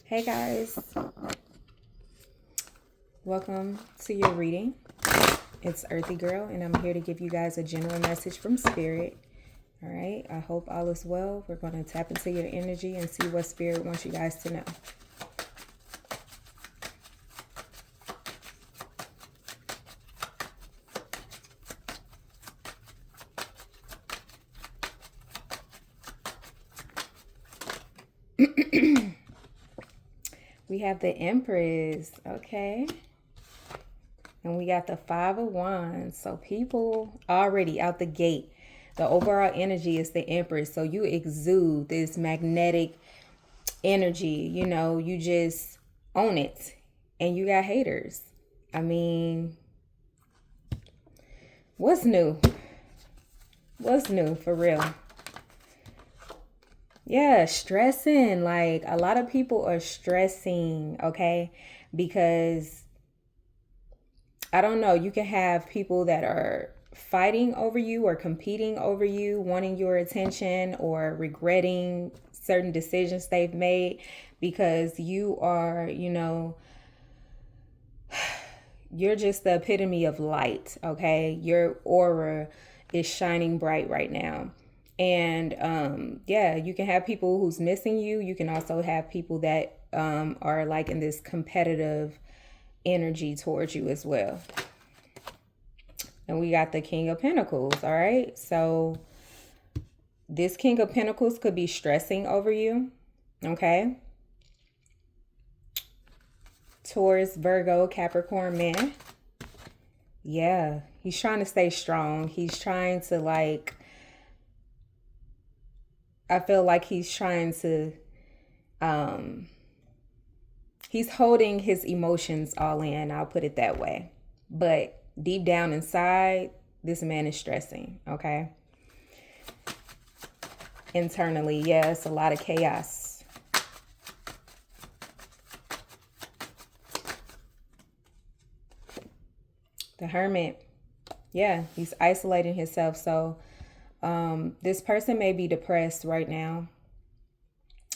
Hey guys, welcome to your reading. It's Earthy Girl, and I'm here to give you guys a general message from Spirit. All right, I hope all is well. We're going to tap into your energy and see what Spirit wants you guys to know. We have the Empress, okay? And we got the Five of Wands. So people already out the gate. The overall energy is the Empress. So you exude this magnetic energy. You know, you just own it. And you got haters. I mean, what's new? What's new for real? Yeah, stressing. Like a lot of people are stressing, okay? Because I don't know, you can have people that are fighting over you or competing over you, wanting your attention or regretting certain decisions they've made because you are, you're just the epitome of light, okay? Your aura is shining bright right now. And yeah, you can have people who's missing you. You can also have people that are like in this competitive energy towards you as well. And we got the King of Pentacles, all right? So this King of Pentacles could be stressing over you, okay? Taurus, Virgo, Capricorn man. Yeah, he's trying to stay strong. He's trying to I feel like he's trying to, he's holding his emotions all in. I'll put it that way. But deep down inside, this man is stressing, okay? Internally, yeah, it's a lot of chaos. The Hermit, yeah, he's isolating himself. So this person may be depressed right now.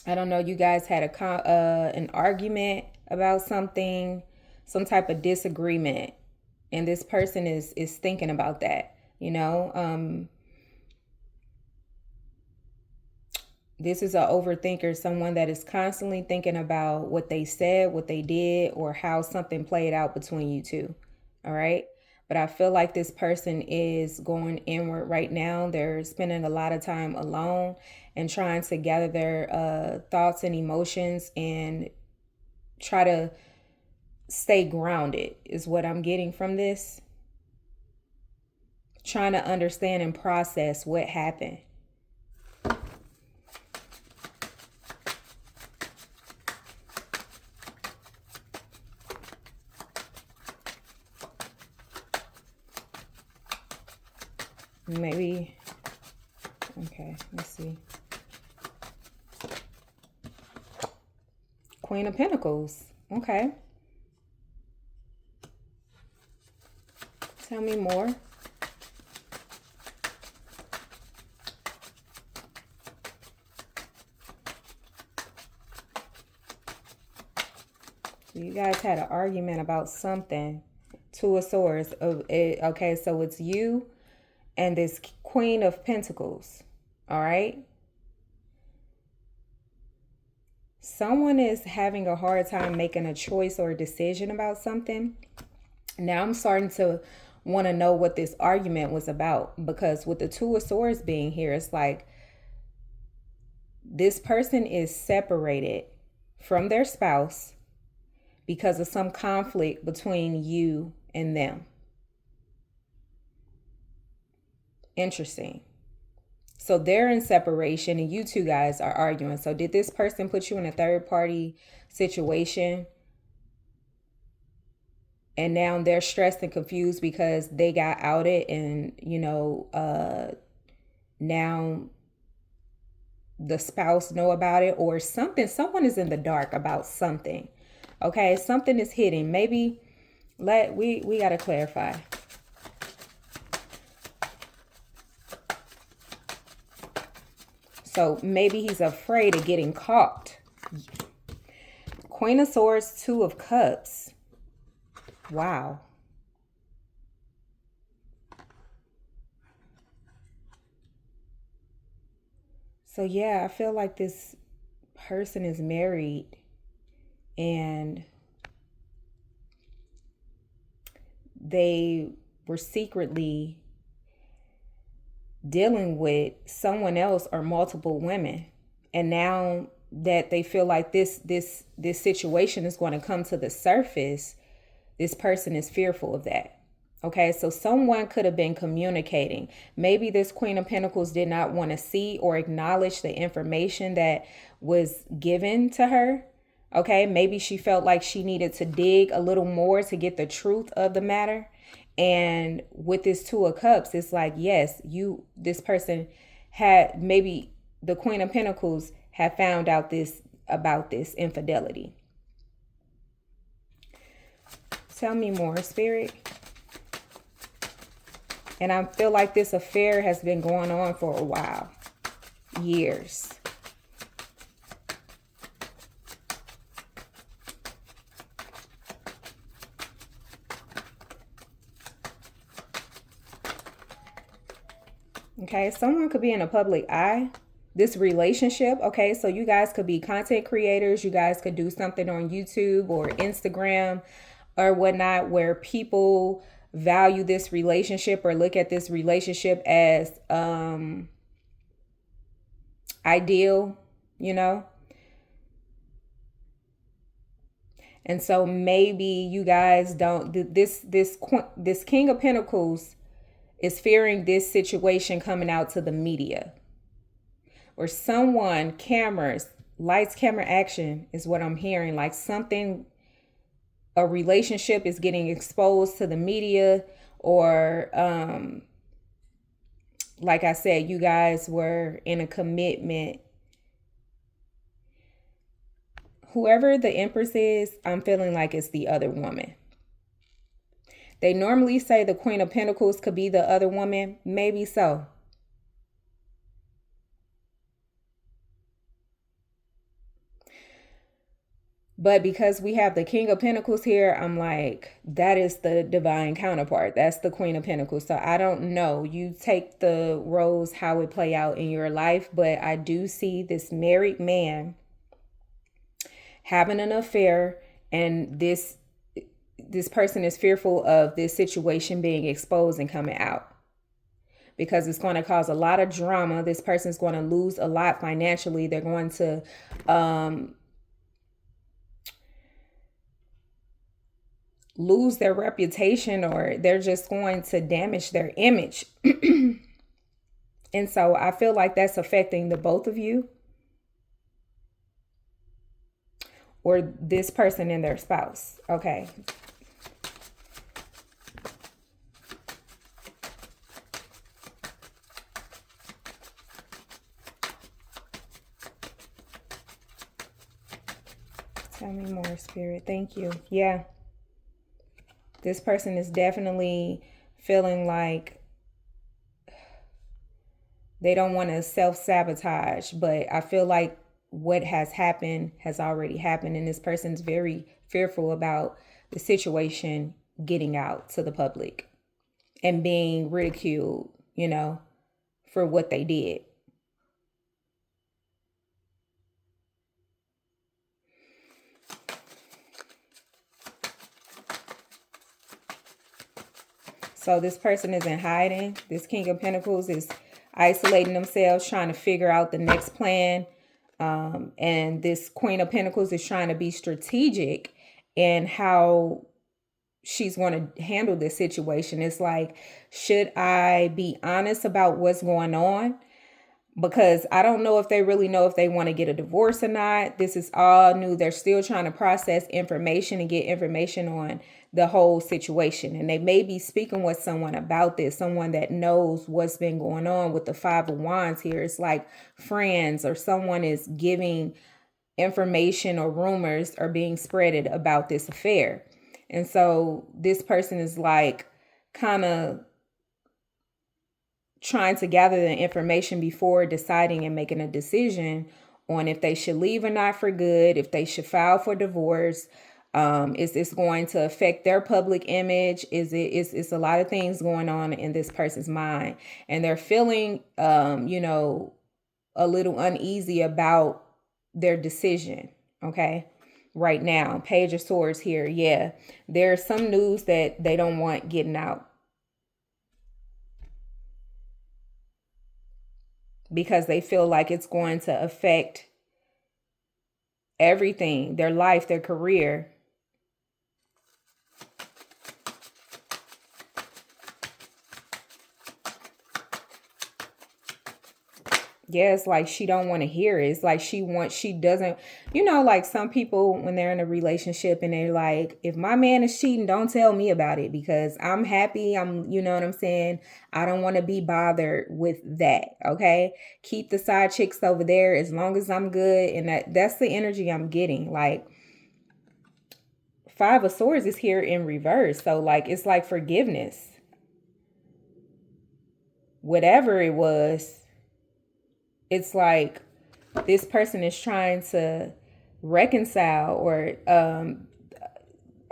I don't know, you guys had an argument about something, some type of disagreement, and this person is thinking about that, this is an overthinker, someone that is constantly thinking about what they said, what they did, or how something played out between you two. All right. But I feel like this person is going inward right now. They're spending a lot of time alone and trying to gather their thoughts and emotions and try to stay grounded, is what I'm getting from this. Trying to understand and process what happened. Maybe, okay, let's see. Queen of Pentacles, okay. Tell me more. So you guys had an argument about something. Two of Swords. Okay, so it's you and this Queen of Pentacles. All right. Someone is having a hard time making a choice or a decision about something. Now I'm starting to want to know what this argument was about, because with the Two of Swords being here, it's like this person is separated from their spouse because of some conflict between you and them. Interesting. So they're in separation and you two guys are arguing. So did this person put you in a third party situation? And now they're stressed and confused because they got outed and, now the spouse know about it or something. Someone is in the dark about something. Okay, something is hidden. Maybe we got to clarify. So maybe he's afraid of getting caught. Queen of Swords, Two of Cups. Wow. So yeah, I feel like this person is married and they were secretly dealing with someone else or multiple women. And now that they feel like this situation is going to come to the surface, this person is fearful of that. Okay, so someone could have been communicating. Maybe this Queen of Pentacles did not want to see or acknowledge the information that was given to her. Okay, maybe she felt like she needed to dig a little more to get the truth of the matter. And with this Two of Cups, it's like, yes, this person had, maybe the Queen of Pentacles had found out this about this infidelity. Tell me more, Spirit. And I feel like this affair has been going on for a while. Years. Okay, someone could be in a public eye. This relationship, okay, so you guys could be content creators. You guys could do something on YouTube or Instagram or whatnot where people value this relationship or look at this relationship as ideal, you know. And so maybe you guys don't, this King of Pentacles is fearing this situation coming out to the media. Or someone, cameras, lights, camera, action is what I'm hearing. Like something, a relationship is getting exposed to the media, or like I said, you guys were in a commitment. Whoever the Empress is, I'm feeling like it's the other woman. They normally say the Queen of Pentacles could be the other woman. Maybe so. But because we have the King of Pentacles here, I'm like, that is the divine counterpart. That's the Queen of Pentacles. So I don't know. You take the roles how it play out in your life. But I do see this married man having an affair, and this person is fearful of this situation being exposed and coming out, because it's going to cause a lot of drama. This person's going to lose a lot financially. They're going to lose their reputation, or they're just going to damage their image. And so I feel like that's affecting the both of you, or this person and their spouse. Okay. Tell me more, Spirit. Thank you. Yeah. This person is definitely feeling like they don't want to self-sabotage, but I feel like what has happened has already happened, and this person's very fearful about the situation getting out to the public and being ridiculed, you know, for what they did. So this person is in hiding. This King of Pentacles is isolating themselves, trying to figure out the next plan. And this Queen of Pentacles is trying to be strategic in how she's going to handle this situation. It's like, should I be honest about what's going on? Because I don't know if they really know if they want to get a divorce or not. This is all new. They're still trying to process information and get information on the whole situation. And they may be speaking with someone about this, someone that knows what's been going on. With the Five of Wands here, it's like friends or someone is giving information, or rumors are being spreaded about this affair. And so this person is like kind of trying to gather the information before deciding and making a decision on if they should leave or not for good, if they should file for divorce. Is this going to affect their public image? It's a lot of things going on in this person's mind, and they're feeling, a little uneasy about their decision. Okay. Right now, Page of Swords here. Yeah. There's some news that they don't want getting out, because they feel like it's going to affect everything, their life, their career. Yeah, it's like she don't want to hear it. It's like she doesn't, like some people when they're in a relationship and they're like, if my man is cheating, don't tell me about it because I'm happy. You know what I'm saying? I don't want to be bothered with that. Okay. Keep the side chicks over there as long as I'm good. And that's the energy I'm getting. Like, Five of Swords is here in reverse. So like, it's like forgiveness. Whatever it was, it's like this person is trying to reconcile, or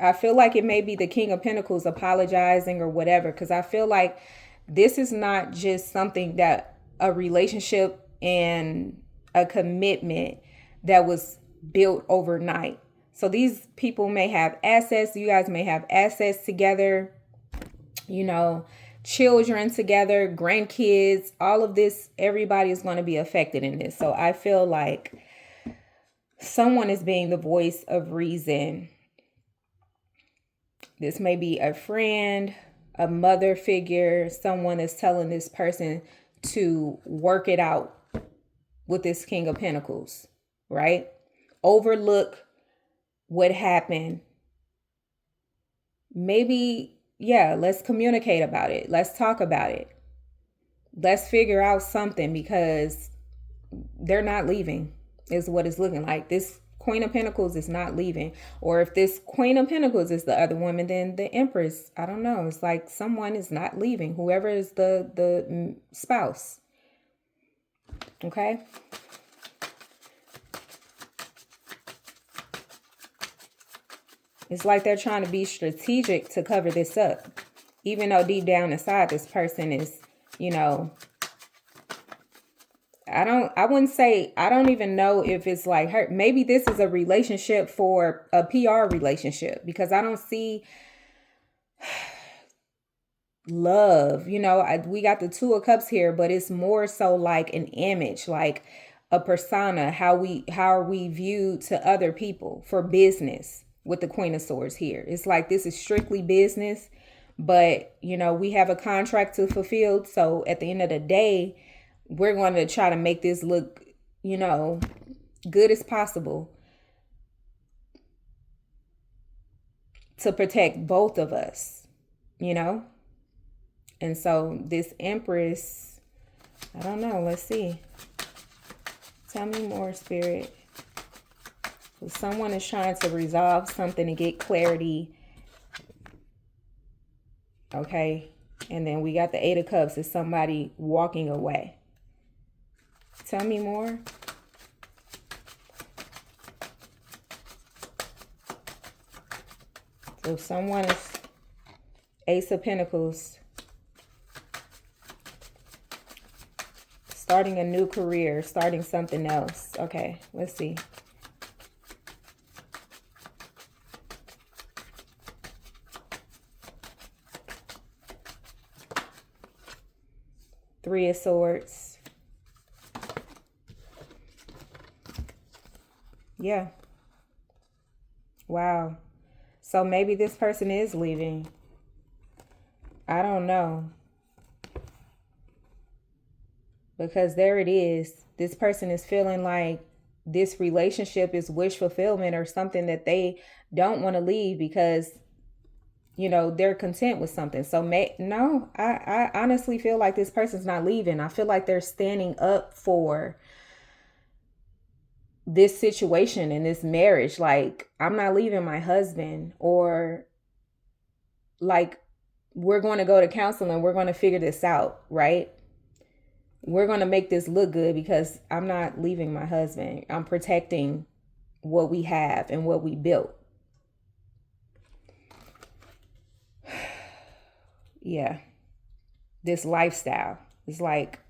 I feel like it may be the King of Pentacles apologizing or whatever, because I feel like this is not just something that a relationship and a commitment that was built overnight. So these people may have assets. You guys may have assets together, children together, grandkids, all of this, everybody is going to be affected in this. So I feel like someone is being the voice of reason. This may be a friend, a mother figure. Someone is telling this person to work it out with this King of Pentacles, right? Overlook what happened. Maybe, let's communicate about it. Let's talk about it. Let's figure out something, because they're not leaving is what it's looking like. This Queen of Pentacles is not leaving. Or if this Queen of Pentacles is the other woman, then the Empress, I don't know. It's like someone is not leaving. Whoever is the spouse. Okay. It's like they're trying to be strategic to cover this up, even though deep down inside this person is, I wouldn't say, I don't even know if it's like her. Maybe this is a relationship for a PR relationship, because I don't see love. We got the Two of Cups here, but it's more so like an image, like a persona, how are we viewed to other people for business. With the Queen of Swords here, it's like this is strictly business, but we have a contract to fulfill. So at the end of the day, we're going to try to make this look, good as possible to protect both of us, And so this Empress, I don't know. Let's see. Tell me more, Spirit. Someone is trying to resolve something and get clarity. Okay. And then we got the Eight of Cups. It's somebody walking away. Tell me more. So someone is Ace of Pentacles. Starting a new career. Starting something else. Okay. Let's see. Three of Swords. Yeah. Wow. So maybe this person is leaving. I don't know. Because there it is. This person is feeling like this relationship is wish fulfillment or something, that they don't want to leave because they're content with something. So no, I honestly feel like this person's not leaving. I feel like they're standing up for this situation and this marriage. Like, I'm not leaving my husband, or like, we're going to go to counseling. We're going to figure this out. Right. we're going to make this look good because I'm not leaving my husband. I'm protecting what we have and what we built. Yeah. This lifestyle is like,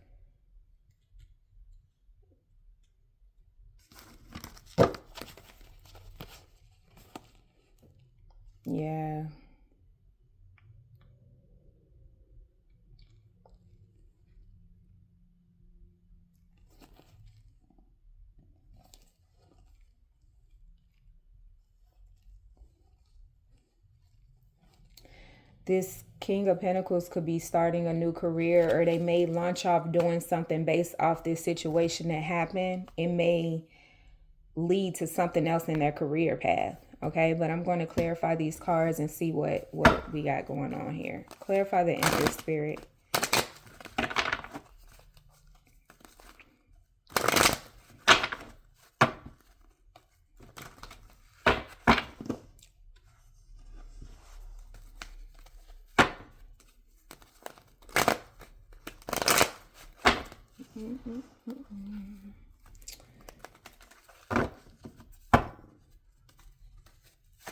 yeah. This King of Pentacles could be starting a new career, or they may launch off doing something based off this situation that happened. It may lead to something else in their career path. Okay, but I'm going to clarify these cards and see what we got going on here. Clarify the Empress Spirit.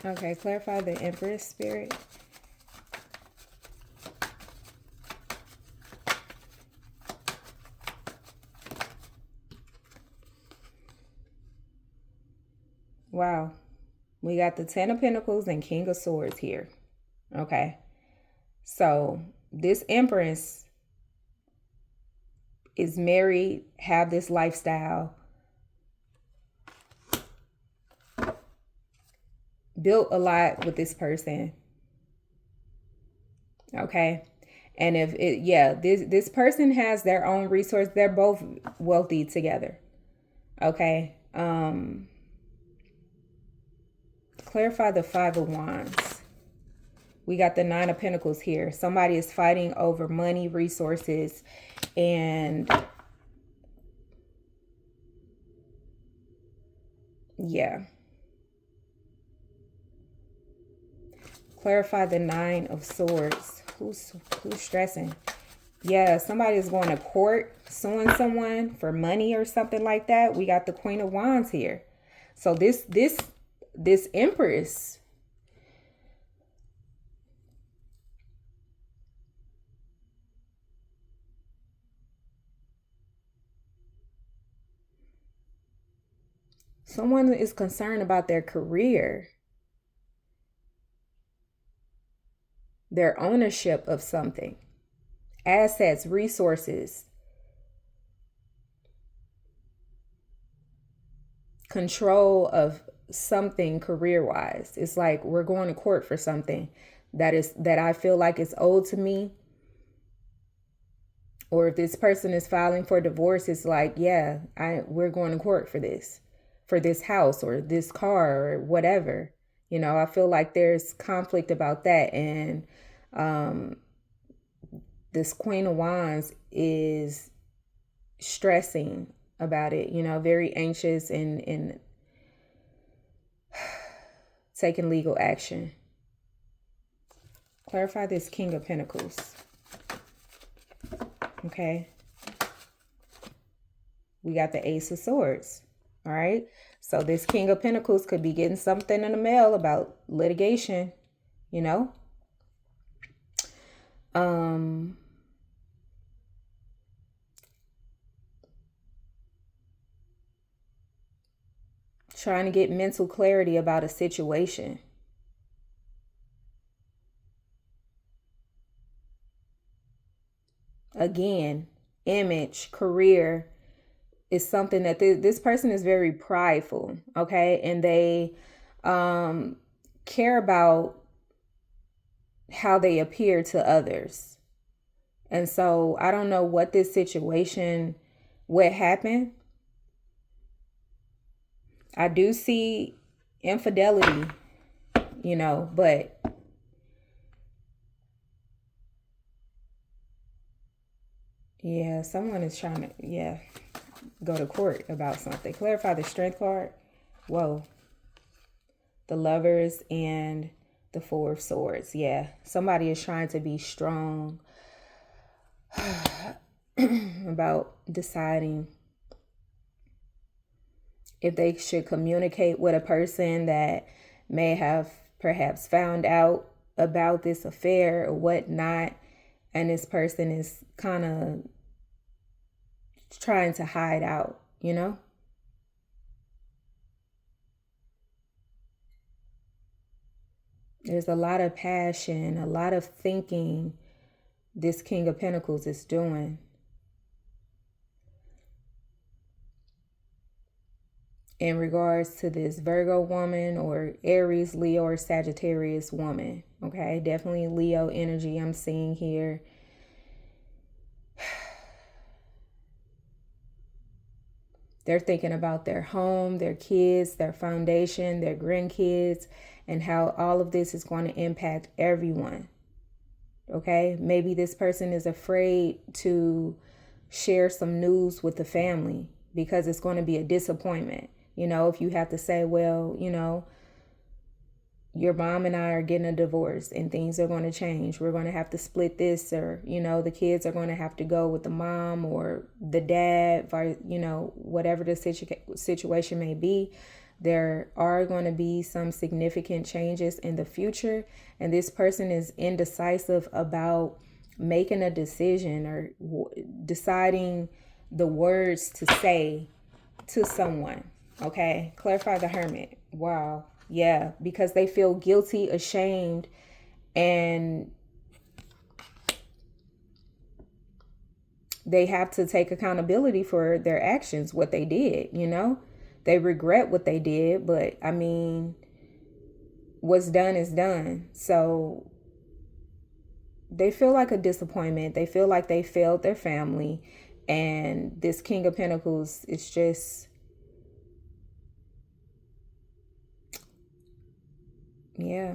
Okay, clarify the Empress Spirit. Wow. We got the Ten of Pentacles and King of Swords here. Okay. So this Empress is married, have this lifestyle, built a lot with this person. Okay. And if it, yeah, this person has their own resource. They're both wealthy together. Okay. Clarify the Five of Wands. We got the Nine of Pentacles here. Somebody is fighting over money, resources, and yeah. Clarify the Nine of Swords. Who's stressing? Yeah, somebody is going to court, suing someone for money or something like that. We got the Queen of Wands here. So this Empress, someone is concerned about their career, their ownership of something, assets, resources, control of something career-wise. It's like we're going to court for something that I feel like is owed to me. Or if this person is filing for divorce, it's like, yeah, we're going to court for this house or this car or whatever. You know, I feel like there's conflict about that. And this Queen of Wands is stressing about it, you know, very anxious and taking legal action. Clarify this King of Pentacles. Okay. We got the Ace of Swords. All right. So this King of Pentacles could be getting something in the mail about litigation, you know. Trying to get mental clarity about a situation. Again, image, career is something that this person is very prideful, okay? And they care about how they appear to others. And so I don't know what this situation, what happened. I do see infidelity, you know, but yeah, someone is trying to, go to court about something. Clarify the Strength card. Whoa. The Lovers and the Four of Swords. Yeah, somebody is trying to be strong. about deciding if they should communicate with a person that may have perhaps found out about this affair or whatnot, and this person is kind of trying to hide out, you know? There's a lot of passion, a lot of thinking this King of Pentacles is doing. In regards to this Virgo woman or Aries, Leo, or Sagittarius woman. Okay, definitely Leo energy I'm seeing here. They're thinking about their home, their kids, their foundation, their grandkids, and how all of this is going to impact everyone. Okay, maybe this person is afraid to share some news with the family because it's going to be a disappointment. You know, if you have to say, well, you know, your mom and I are getting a divorce and things are going to change. We're going to have to split this, or, you know, the kids are going to have to go with the mom or the dad, you know, whatever the situation may be. There are going to be some significant changes in the future, and this person is indecisive about making a decision or deciding the words to say to someone. Okay, clarify the Hermit. Wow. Yeah, because they feel guilty, ashamed, and they have to take accountability for their actions, what they did, you know? They regret what they did, but I mean, what's done is done. So they feel like a disappointment. They feel like they failed their family. And this King of Pentacles is just, yeah.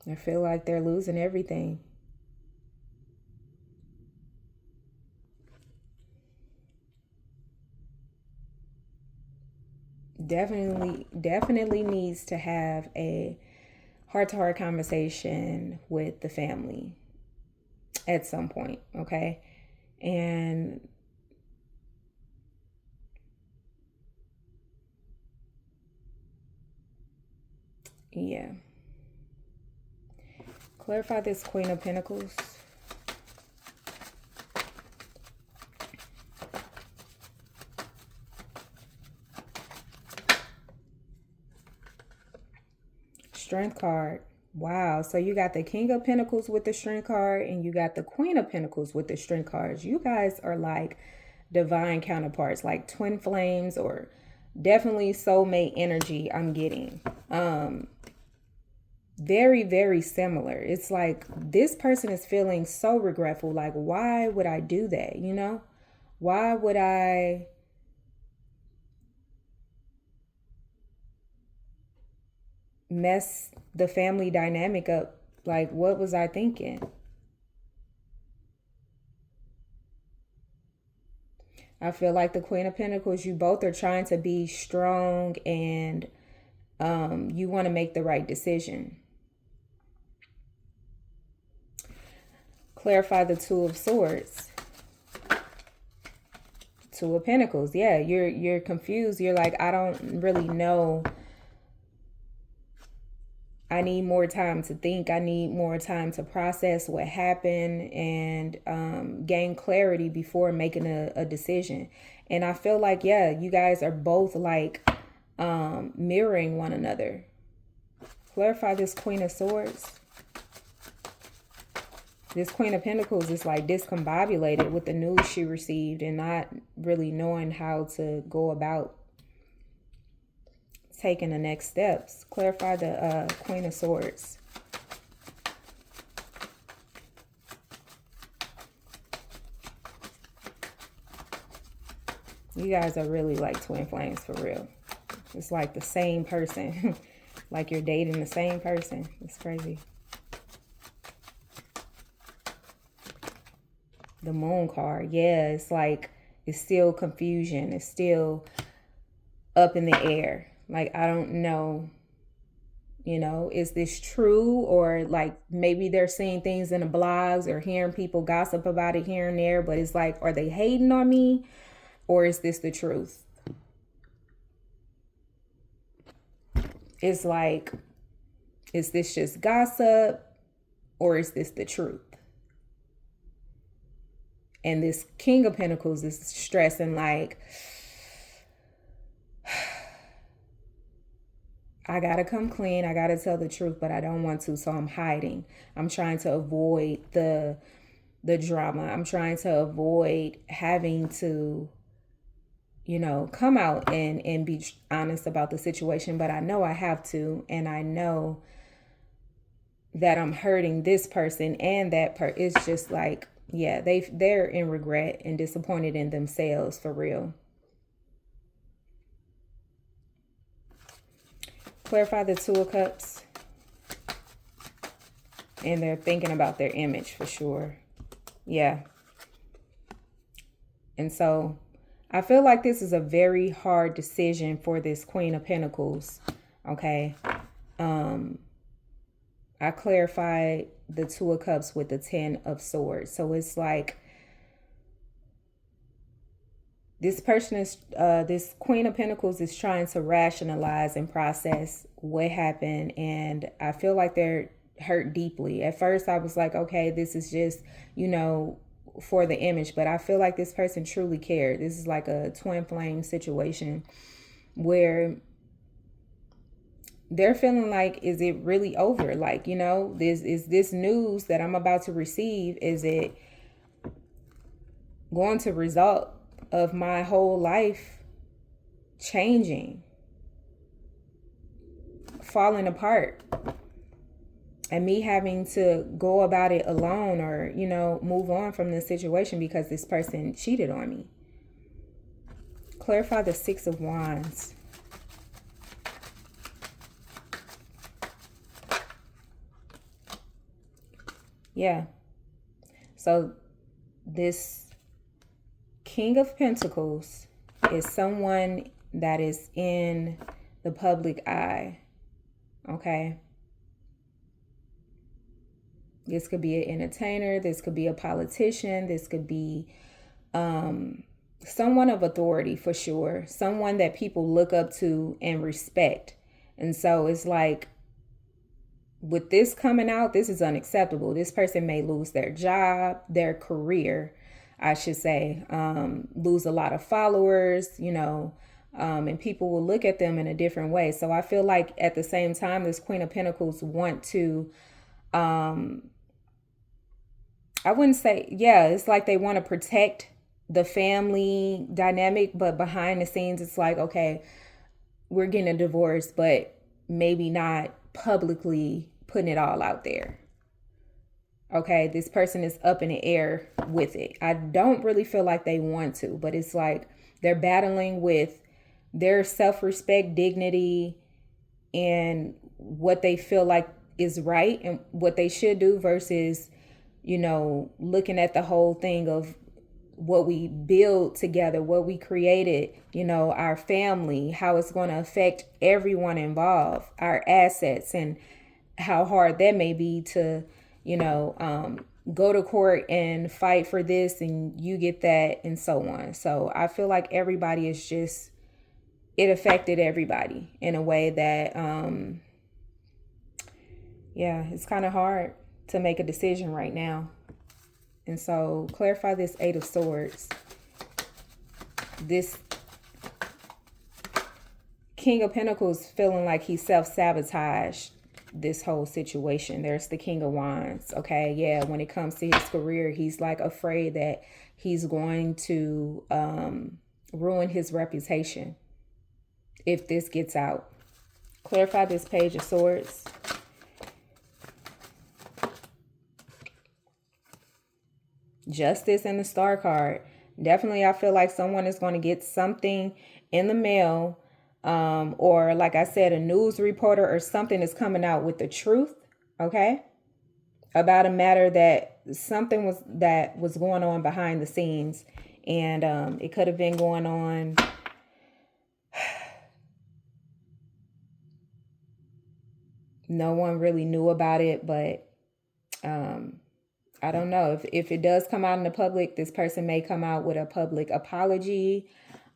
I feel like they're losing everything. Definitely needs to have a heart-to-heart conversation with the family at some point, okay? And yeah. Clarify this Queen of Pentacles. Strength card. Wow. So you got the King of Pentacles with the Strength card, and you got the Queen of Pentacles with the Strength cards. You guys are like divine counterparts, like twin flames, or definitely soulmate energy I'm getting. Very, very similar. It's like this person is feeling so regretful. Like, why would I do that? You know? Why would I mess the family dynamic up? Like, what was I thinking? I feel like the Queen of Pentacles, you both are trying to be strong, and you want to make the right decision. Clarify the Two of Swords. Two of Pentacles. Yeah, you're confused. You're like, I don't really know. I need more time to think. I need more time to process what happened and gain clarity before making a decision. And I feel like, yeah, you guys are both like mirroring one another. Clarify this Queen of Swords. This Queen of Pentacles is like discombobulated with the news she received and not really knowing how to go about taking the next steps. Clarify the Queen of Swords. You guys are really like twin flames for real. It's like the same person. Like you're dating the same person. It's crazy. The Moon card. Yeah, it's like it's still confusion. It's still up in the air. Like, I don't know. You know, is this true? Or like maybe they're seeing things in the blogs or hearing people gossip about it here and there, but it's like, are they hating on me? Or is this the truth? It's like, is this just gossip or is this the truth? And this King of Pentacles is stressing like, I gotta come clean. I gotta tell the truth, but I don't want to, so I'm hiding. I'm trying to avoid the drama. I'm trying to avoid having to, you know, come out and be honest about the situation, but I know I have to, and I know that I'm hurting this person and that it's just like, yeah, they're in regret and disappointed in themselves for real. Clarify the Two of Cups. And they're thinking about their image for sure. Yeah. And so I feel like this is a very hard decision for this Queen of Pentacles. Okay. I clarified the Two of Cups with the Ten of Swords. So it's like this person is, this Queen of Pentacles is trying to rationalize and process what happened. And I feel like they're hurt deeply. At first I was like, okay, this is just, you know, for the image, but I feel like this person truly cared. This is like a twin flame situation where they're feeling like, is it really over? Like, you know, this news that I'm about to receive, is it going to result of my whole life changing, falling apart, and me having to go about it alone, or, you know, move on from this situation because this person cheated on me? Clarify the Six of Wands. Yeah. So this King of Pentacles is someone that is in the public eye. Okay. This could be an entertainer. This could be a politician. This could be someone of authority for sure. Someone that people look up to and respect. And so it's like, with this coming out, this is unacceptable. This person may lose their job, their career, I should say, lose a lot of followers, you know, and people will look at them in a different way. So I feel like at the same time, this Queen of Pentacles want to, I wouldn't say, yeah, it's like they want to protect the family dynamic, but behind the scenes, it's like, okay, we're getting a divorce, but maybe not publicly putting it all out there. Okay, this person is up in the air with it. I don't really feel like they want to, but it's like they're battling with their self-respect, dignity, and what they feel like is right and what they should do versus, you know, looking at the whole thing of what we build together, what we created, you know, our family, how it's going to affect everyone involved, our assets, and how hard that may be to, you know, go to court and fight for this and you get that and so on. So I feel like everybody is just, it affected everybody in a way that, yeah, it's kind of hard to make a decision right now. And so clarify this Eight of Swords. This King of Pentacles feeling like he self-sabotaged this whole situation. There's the King of Wands. Okay, yeah, when it comes to his career, he's like afraid that he's going to ruin his reputation if this gets out. Clarify this Page of Swords. Justice and the Star card. Definitely, I feel like someone is going to get something in the mail, or like I said, a news reporter or something is coming out with the truth, okay, about a matter that something was going on behind the scenes, and it could have been going on No one really knew about it, but I don't know if it does come out in the public, this person may come out with a public apology.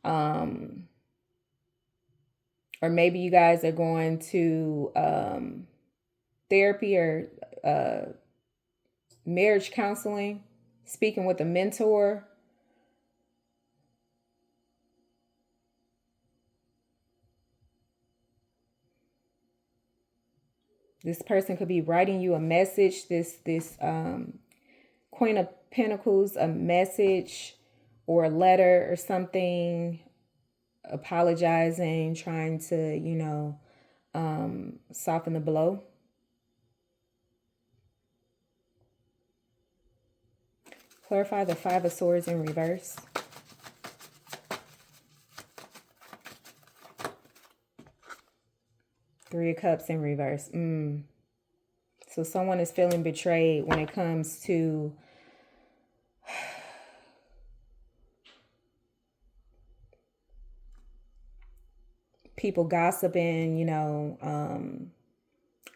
Or maybe you guys are going to therapy or marriage counseling, speaking with a mentor. This person could be writing you a message. This Queen of Pentacles, a message or a letter or something, apologizing, trying to, soften the blow. Clarify the Five of Swords in reverse. Three of Cups in reverse. So someone is feeling betrayed when it comes to people gossiping,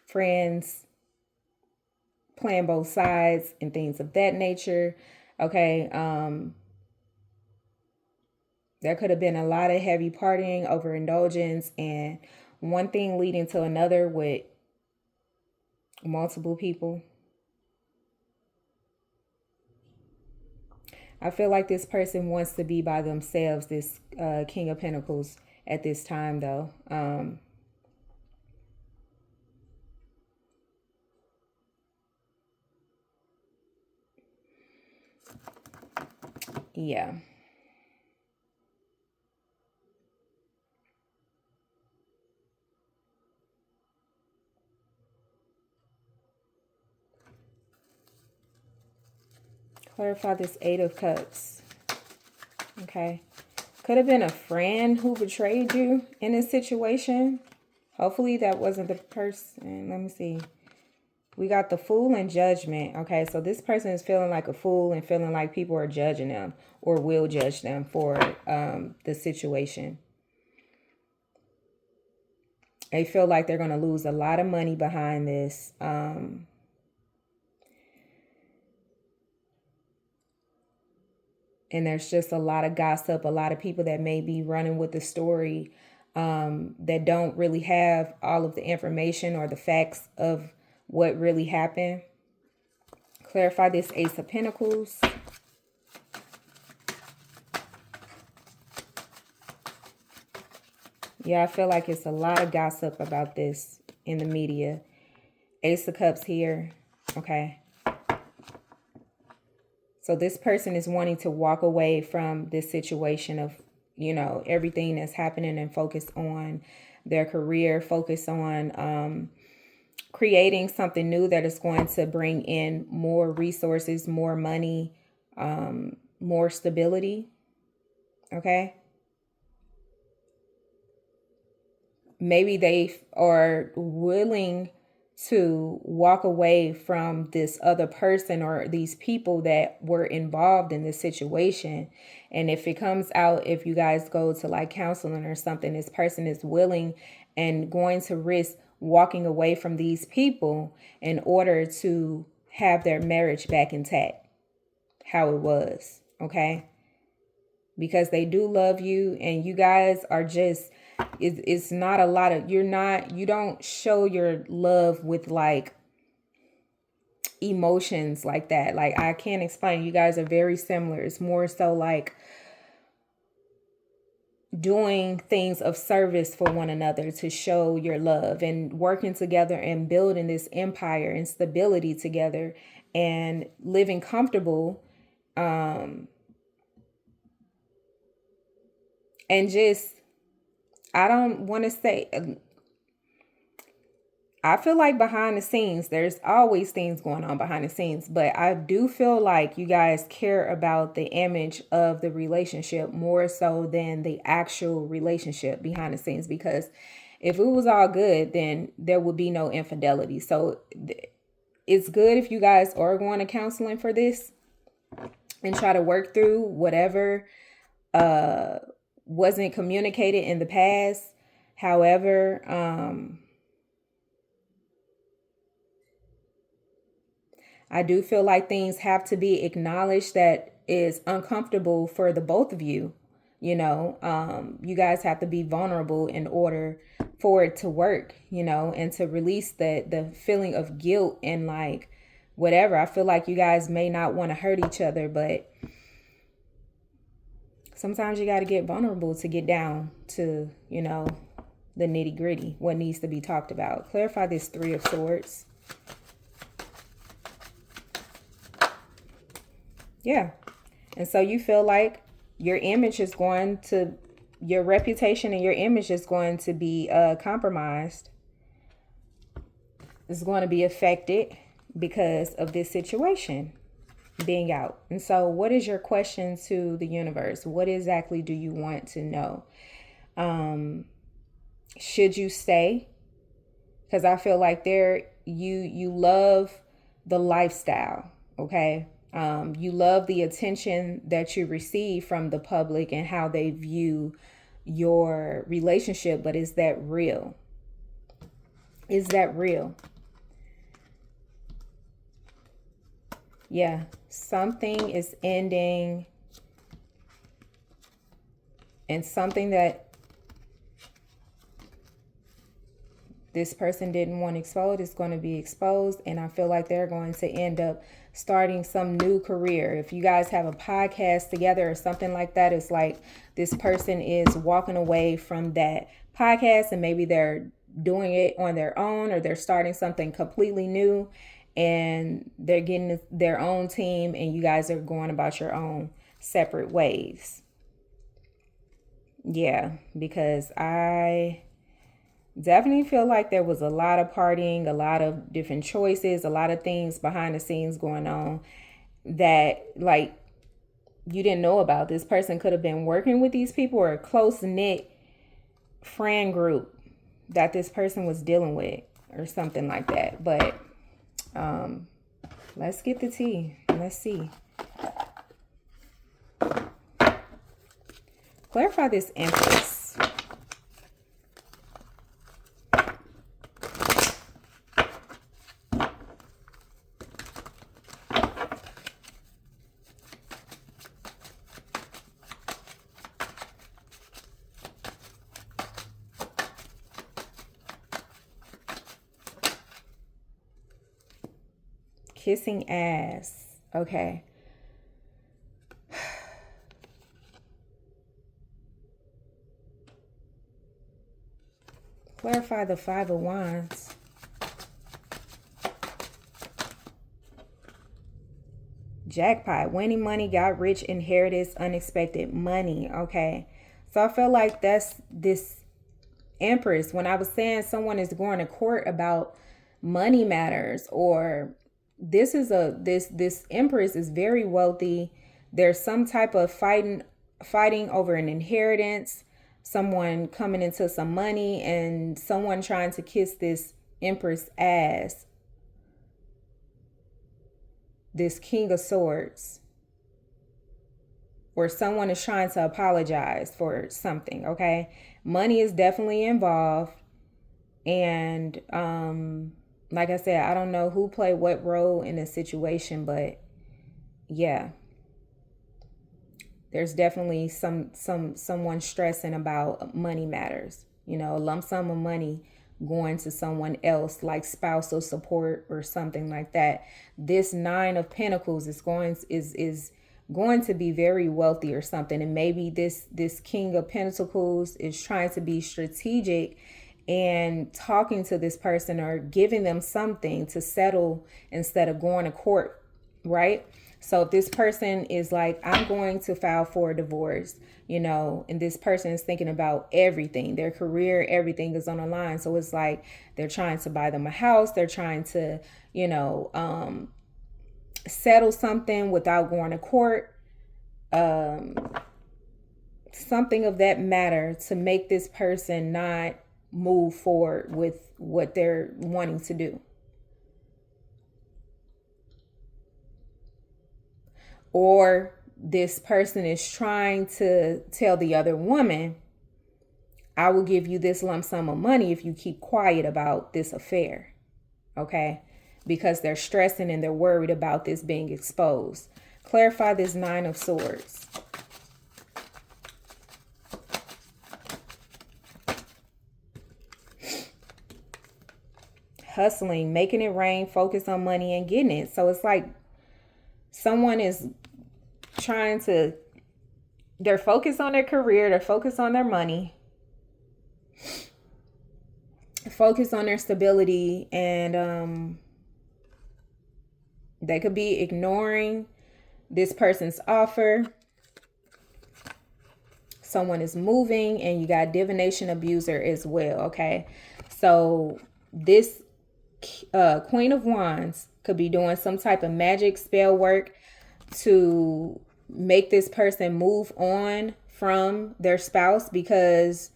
friends playing both sides and things of that nature. Okay. There could have been a lot of heavy partying, overindulgence, and one thing leading to another with multiple people. I feel like this person wants to be by themselves, this King of Pentacles, at this time, though. Yeah. Clarify this Eight of Cups. Okay. Could have been a friend who betrayed you in this situation. Hopefully that wasn't the person. Let me see. We got the Fool and Judgment. Okay, so this person is feeling like a fool and feeling like people are judging them or will judge them for the situation. They feel like they're going to lose a lot of money behind this. And there's just a lot of gossip, a lot of people that may be running with the story that don't really have all of the information or the facts of what really happened. Clarify this Ace of Pentacles. Yeah, I feel like it's a lot of gossip about this in the media. Ace of Cups here. Okay. So this person is wanting to walk away from this situation of, everything that's happening and focus on their career, focus on creating something new that is going to bring in more resources, more money, more stability. Okay. Maybe they are willing to walk away from this other person or these people that were involved in this situation. And if it comes out, if you guys go to like counseling or something, this person is willing and going to risk walking away from these people in order to have their marriage back intact, how it was. Okay. Because they do love you and you guys are just, it's not a lot of, you don't show your love with like emotions like that. Like I can't explain. You guys are very similar. It's more so like doing things of service for one another to show your love and working together and building this empire and stability together and living comfortable. And just, I don't want to say, I feel like behind the scenes, there's always things going on behind the scenes, but I do feel like you guys care about the image of the relationship more so than the actual relationship behind the scenes. Because if it was all good, then there would be no infidelity. So it's good if you guys are going to counseling for this and try to work through whatever wasn't communicated in the past. However, I do feel like things have to be acknowledged that is uncomfortable for the both of you. You guys have to be vulnerable in order for it to work, and to release the feeling of guilt and like whatever. I feel like you guys may not want to hurt each other, but sometimes you got to get vulnerable to get down to, the nitty gritty, what needs to be talked about. Clarify this Three of Swords. Yeah. And so you feel like your image is going to, your reputation and your image is going to be compromised. It's going to be affected because of this situation being out. And so what is your question to the universe? What exactly do you want to know? Should you stay? Because I feel like you love the lifestyle, okay? You love the attention that you receive from the public and how they view your relationship, but is that real? Is that real? Yeah, something is ending, and something that this person didn't want exposed is going to be exposed, and I feel like they're going to end up starting some new career. If you guys have a podcast together or something like that, it's like this person is walking away from that podcast and maybe they're doing it on their own, or they're starting something completely new and they're getting their own team, and you guys are going about your own separate ways. Yeah, because I definitely feel like there was a lot of partying, a lot of different choices, a lot of things behind the scenes going on that like you didn't know about. This person could have been working with these people, or a close knit friend group that this person was dealing with or something like that. But let's get the tea. Let's see. Clarify this Empress. Kissing ass. Okay. Clarify the Five of Wands. Jackpot. Winning money, got rich, inheritance, unexpected money. Okay. So I feel like that's this Empress. When I was saying someone is going to court about money matters, or this Empress is very wealthy. There's some type of fighting over an inheritance, someone coming into some money, and someone trying to kiss this Empress ass. This King of Swords. Or someone is trying to apologize for something, okay? Money is definitely involved. And like I said, I don't know who played what role in this situation, but yeah. There's definitely someone stressing about money matters. A lump sum of money going to someone else, like spousal support or something like that. This Nine of Pentacles is going to be very wealthy or something, and maybe this King of Pentacles is trying to be strategic and talking to this person or giving them something to settle instead of going to court, right? So if this person is like, I'm going to file for a divorce, and this person is thinking about everything, their career, everything is on the line. So it's like they're trying to buy them a house. They're trying to, settle something without going to court. Something of that matter to make this person not move forward with what they're wanting to do. Or this person is trying to tell the other woman, I will give you this lump sum of money if you keep quiet about this affair. Okay. because they're stressing and they're worried about this being exposed. Clarify this Nine of Swords. Hustling, making it rain, focus on money and getting it. So it's like someone is trying to, they're focused on their career, they're focused on their money, focus on their stability, and they could be ignoring this person's offer. Someone is moving, and you got divination abuser as well. Okay, so this Queen of Wands could be doing some type of magic spell work to make this person move on from their spouse, because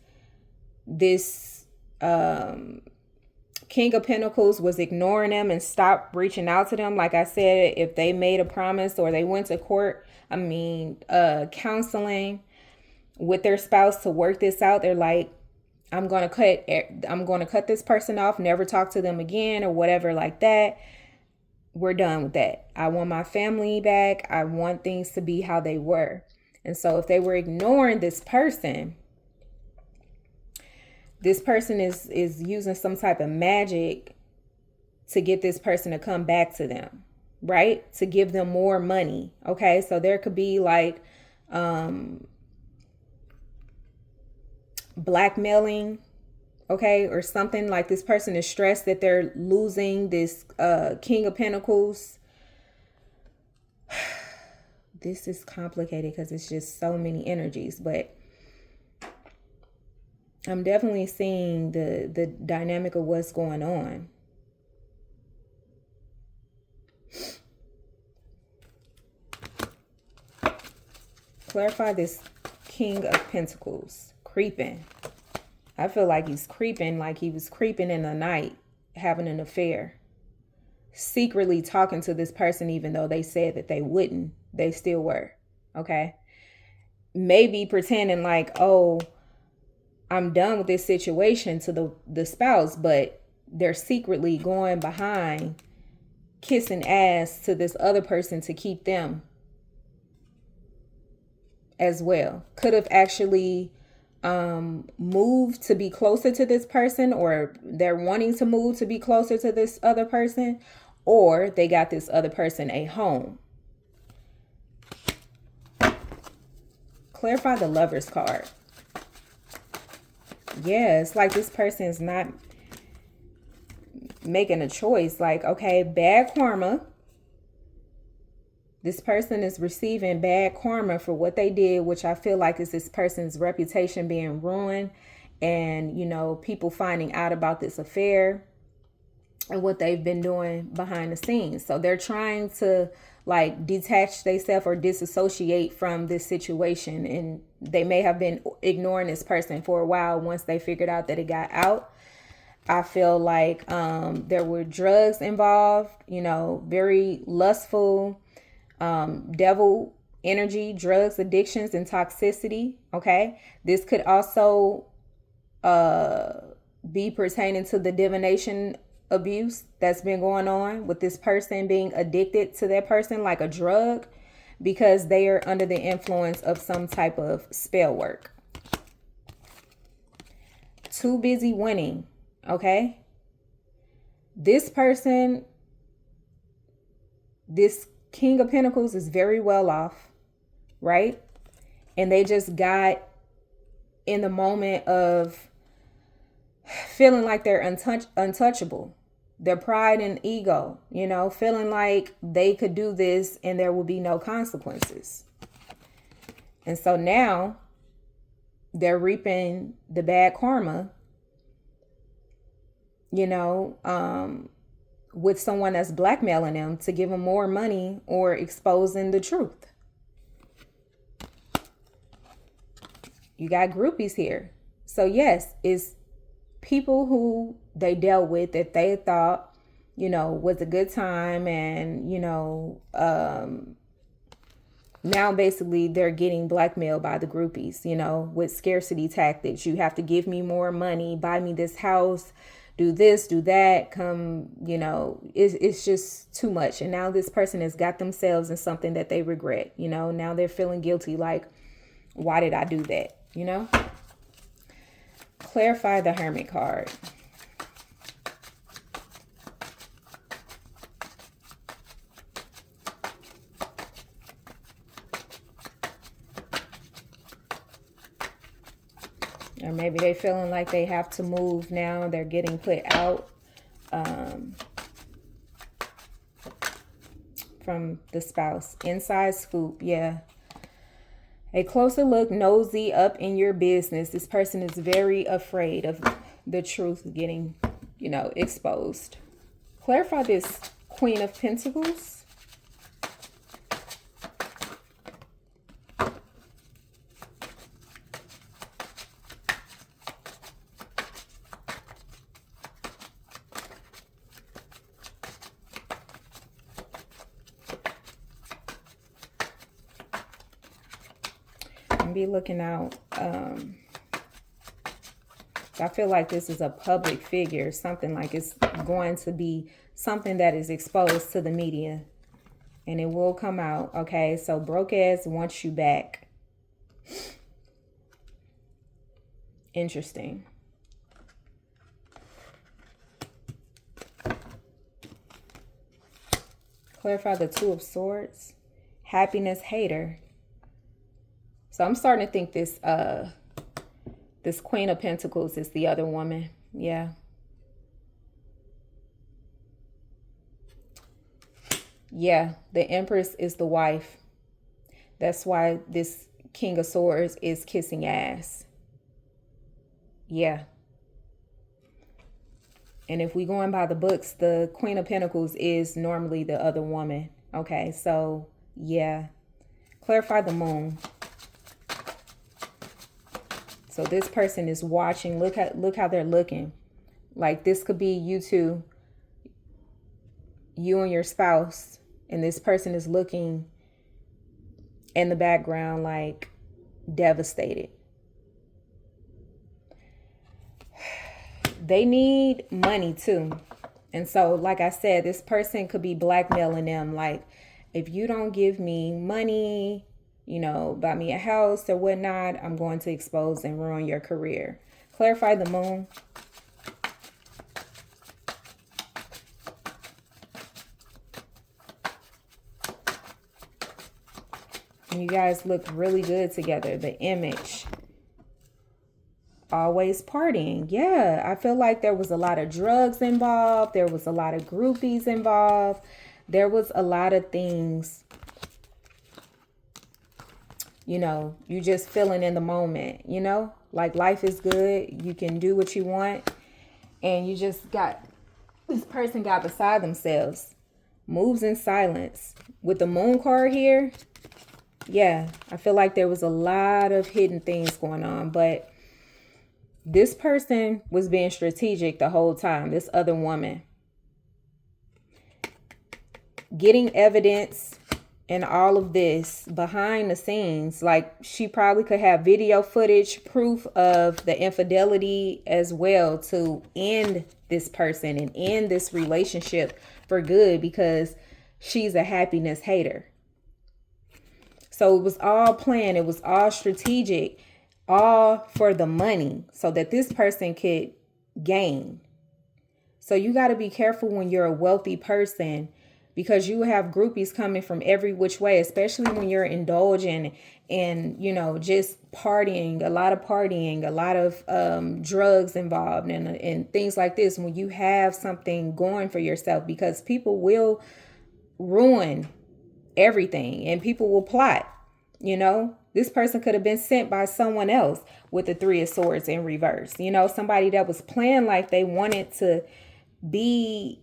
this King of Pentacles was ignoring them and stopped reaching out to them. Like I said, if they made a promise or they went to court, counseling with their spouse to work this out, they're like, I'm going to cut this person off, never talk to them again or whatever like that. We're done with that. I want my family back. I want things to be how they were. And so if they were ignoring this person is using some type of magic to get this person to come back to them, right? To give them more money. Okay. So there could be like, blackmailing, okay, or something. Like this person is stressed that they're losing this King of Pentacles. This is complicated because it's just so many energies, but I'm definitely seeing the dynamic of what's going on. Clarify this King of Pentacles. Creeping. I feel like he's creeping, like he was creeping in the night, having an affair, secretly talking to this person, even though they said that they wouldn't, they still were. Okay. Maybe pretending like, oh, I'm done with this situation to the spouse, but they're secretly going behind, kissing ass to this other person to keep them as well. Could have actually move to be closer to this person, or they're wanting to move to be closer to this other person, or they got this other person a home. Clarify the Lover's card. Yeah, it's like this person is not making a choice. Like, okay, bad karma. This person is receiving bad karma for what they did, which I feel like is this person's reputation being ruined, and, you know, people finding out about this affair and what they've been doing behind the scenes. So they're trying to like detach themselves or disassociate from this situation. And they may have been ignoring this person for a while once they figured out that it got out. I feel like there were drugs involved, you know, very lustful, devil energy, drugs, addictions, and toxicity. Okay. This could also be pertaining to the divination abuse that's been going on with this person being addicted to that person like a drug, because they are under the influence of some type of spell work. Too busy winning. Okay. This person, this King of Pentacles is very well off, right? And they just got in the moment of feeling like they're untouchable. Their pride and ego, you know, feeling like they could do this and there will be no consequences. And so now they're reaping the bad karma, you know, with someone that's blackmailing them to give them more money or exposing the truth. You got groupies here. So yes, it's people who they dealt with that they thought, you know, was a good time. And, you know, now basically they're getting blackmailed by the groupies, you know, with scarcity tactics. You have to give me more money, buy me this house, do this, do that, come, it's just too much. And now this person has got themselves in something that they regret, now they're feeling guilty. Like, why did I do that? Clarify the Hermit card. Or maybe they're feeling like they have to move now. They're getting put out from the spouse. Inside scoop, yeah. A closer look, nosy up in your business. This person is very afraid of the truth getting, exposed. Clarify this Queen of Pentacles. Be looking out. I feel like this is a public figure, something like it's going to be something that is exposed to the media, and it will come out. Okay, so broke ass wants you back. Interesting. Clarify the Two of Swords. Happiness hater. So I'm starting to think this Queen of Pentacles is the other woman. Yeah. Yeah, the Empress is the wife. That's why this King of Swords is kissing ass. Yeah. And if we going by the books, the Queen of Pentacles is normally the other woman. Okay, so yeah. Clarify the Moon. So this person is watching. Look how they're looking. Like this could be you two, you and your spouse, and this person is looking in the background like devastated. They need money too. And so, like I said, this person could be blackmailing them. Like, if you don't give me money, buy me a house or whatnot, I'm going to expose and ruin your career. Clarify the Moon. You guys look really good together. The Image. Always partying. Yeah, I feel like there was a lot of drugs involved. There was a lot of groupies involved. There was a lot of things. You just feeling in the moment, like life is good. You can do what you want. And this person got beside themselves. Moves in silence. With the Moon card here, yeah, I feel like there was a lot of hidden things going on. But this person was being strategic the whole time. This other woman. Getting evidence. And all of this behind the scenes, like she probably could have video footage, proof of the infidelity as well, to end this person and end this relationship for good, because she's a happiness hater. So it was all planned. It was all strategic, all for the money so that this person could gain. So you got to be careful when you're a wealthy person, because you have groupies coming from every which way, especially when you're indulging in, just partying, a lot of drugs involved and things like this. When you have something going for yourself, because people will ruin everything and people will plot, This person could have been sent by someone else with the Three of Swords in reverse. Somebody that was planned like they wanted to be,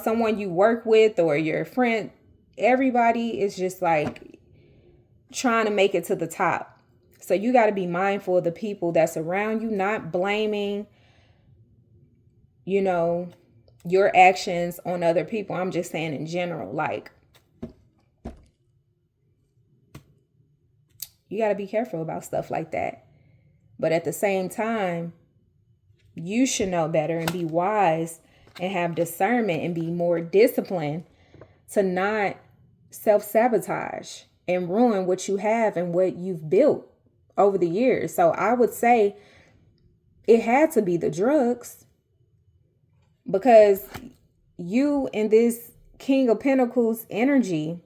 someone you work with or your friend. Everybody is just like trying to make it to the top. So you got to be mindful of the people that's around you, not blaming, your actions on other people. I'm just saying in general, like, you got to be careful about stuff like that. But at the same time, You should know better and be wise and have discernment and be more disciplined to not self-sabotage and ruin what you have and what you've built over the years. So I would say it had to be the drugs, because you in this King of Pentacles energy,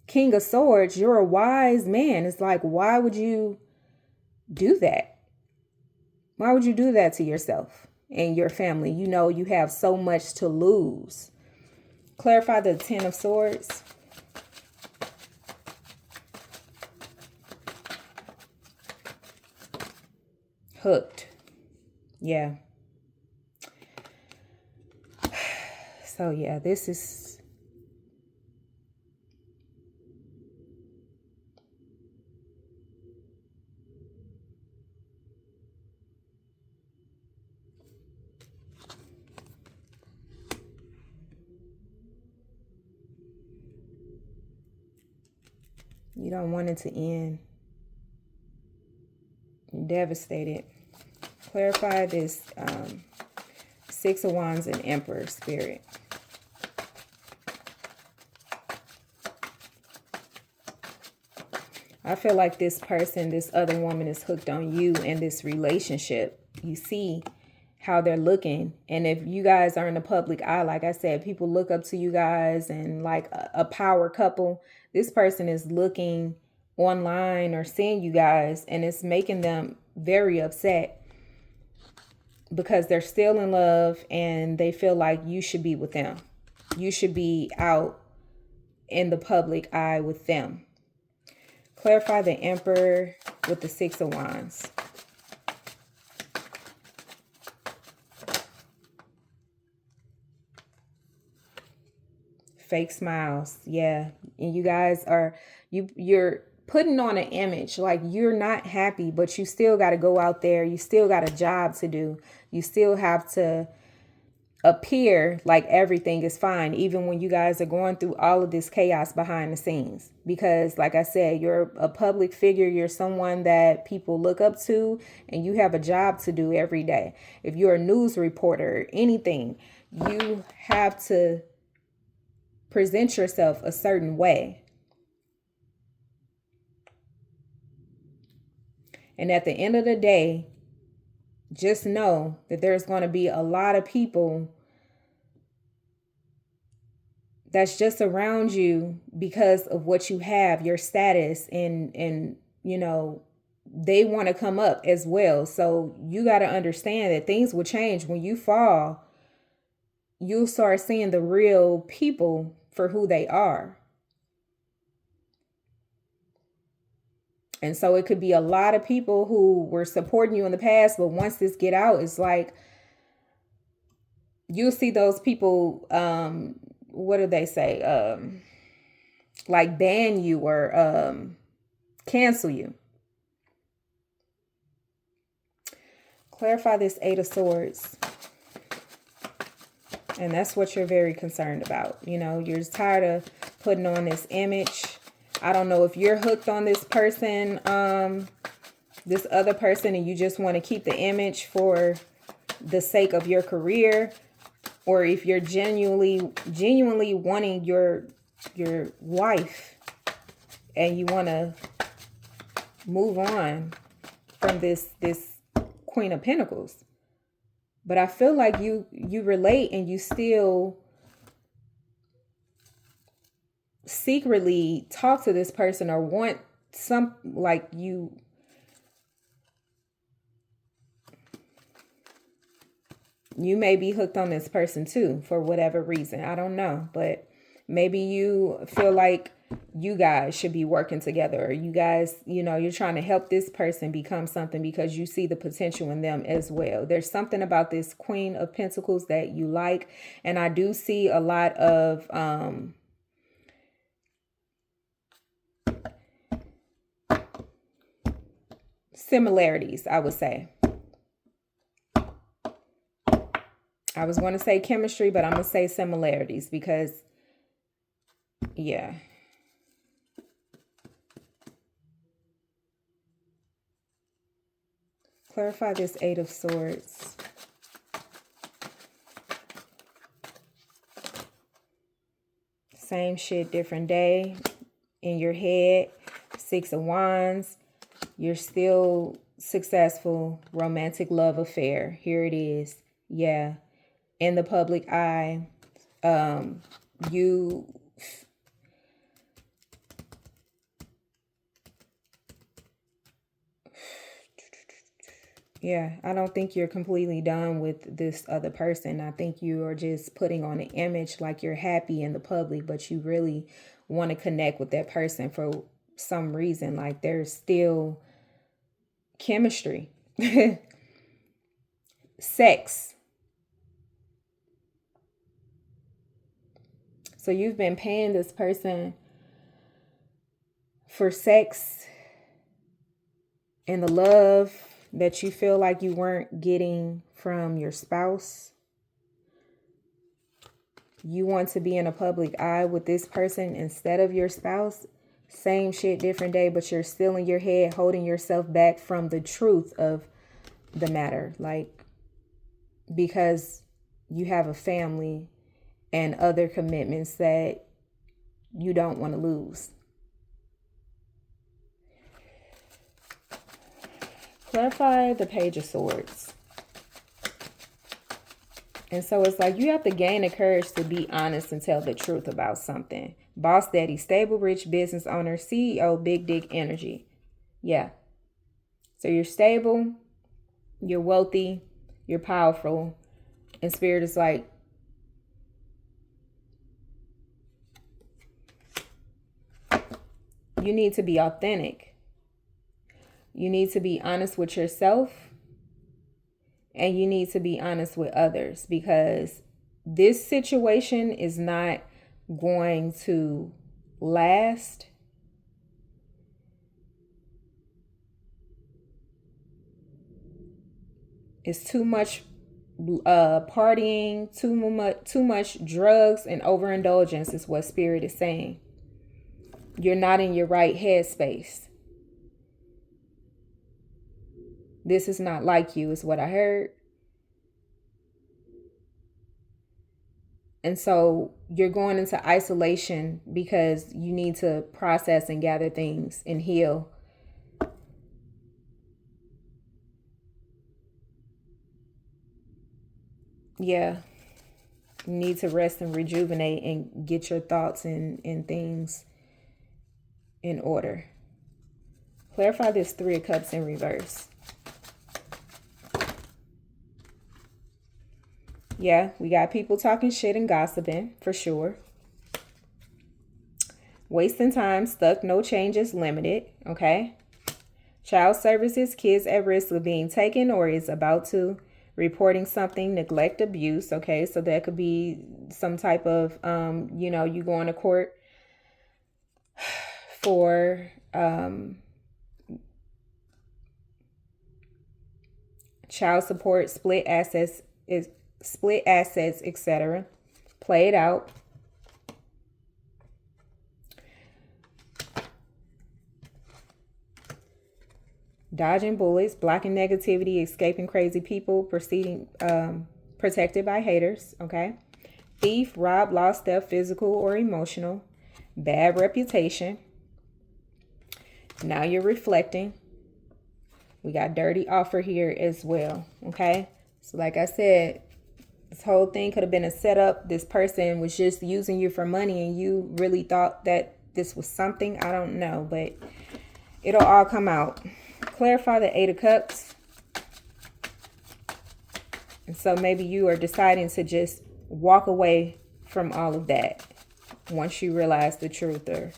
King of Swords, you're a wise man. It's like, why would you do that? Why would you do that to yourself and your family? You know, you have so much to lose. Clarify the Ten of Swords. Hooked. Yeah. So yeah, this is, you don't want it to end. You're devastated. Clarify this Six of Wands and Emperor spirit. I feel like this person, this other woman, is hooked on you in this relationship. You see how they're looking. And if you guys are in the public eye, like I said, people look up to you guys and like a power couple. This person is looking online or seeing you guys, and it's making them very upset because they're still in love and they feel like you should be with them. You should be out in the public eye with them. Clarify the Emperor with the Six of Wands. Fake smiles. Yeah. And you guys are, you're putting on an image like you're not happy, but you still got to go out there. You still got a job to do. You still have to appear like everything is fine, even when you guys are going through all of this chaos behind the scenes. Because like I said, you're a public figure. You're someone that people look up to, and you have a job to do every day. If you're a news reporter, anything, you have to present yourself a certain way. And at the end of the day, just know that there's going to be a lot of people that's just around you because of what you have, your status, and you know, they want to come up as well. So you got to understand that things will change. When you fall, you'll start seeing the real people for who they are. And so it could be a lot of people who were supporting you in the past, but once this get out, it's like you'll see those people, what do they say? Like ban you or cancel you. Clarify this Eight of Swords. And that's what you're very concerned about. You know, you're just tired of putting on this image. I don't know if you're hooked on this person, this other person, and you just want to keep the image for the sake of your career, or if you're genuinely wanting your wife and you want to move on from this Queen of Pentacles. But I feel like you relate, and you still secretly talk to this person or want some, like you may be hooked on this person too for whatever reason. I don't know, but maybe you feel like you guys should be working together, or you guys, you know, you're trying to help this person become something because you see the potential in them as well. There's something about this Queen of Pentacles that you like, and I do see a lot of similarities, I would say. I was going to say chemistry, but I'm going to say similarities because, yeah. Clarify this Eight of Swords. same shit, different day. In your head, 6 of Wands. You're still successful. Romantic love affair. Here it is. Yeah. In the public eye. You... Yeah, I don't think you're completely done with this other person. I think you are just putting on an image like you're happy in the public, but you really want to connect with that person for some reason. Like there's still chemistry. Sex. So you've been paying this person for sex and the love that you feel like you weren't getting from your spouse. You want to be in a public eye with this person instead of your spouse. Same shit, different day, but you're still in your head holding yourself back from the truth of the matter. Like, because you have a family and other commitments that you don't want to lose. Clarify the Page of Swords. And so it's like you have to gain the courage to be honest and tell the truth about something. Boss daddy, stable, rich business owner, CEO, big dick energy. Yeah. So you're stable, you're wealthy, you're powerful. And Spirit is like, you need to be authentic. You need to be honest with yourself. And you need to be honest with others, because this situation is not going to last. It's too much partying, too much drugs and overindulgence is what Spirit is saying. You're not in your right headspace. This is not like you, is what I heard. And so you're going into isolation because you need to process and gather things and heal. Yeah. You need to rest and rejuvenate and get your thoughts and things in order. Clarify this 3 of Cups in reverse. Yeah, we got people talking shit and gossiping, for sure. Wasting time, stuck, no changes, limited, okay? Child services, kids at risk of being taken or is about to, reporting something, neglect, abuse, okay? So that could be some type of, you going to court for child support, split assets, etc. Play it out. Dodging bullets, blocking negativity, escaping crazy people, protected by haters, okay? Thief, rob, lost, theft, physical or emotional. Bad reputation. Now you're reflecting. We got dirty offer here as well, okay? So like I said, this whole thing could have been a setup. This person was just using you for money and you really thought that this was something. I don't know, but it'll all come out. Clarify the 8 of Cups. And so maybe you are deciding to just walk away from all of that once you realize the truth, or,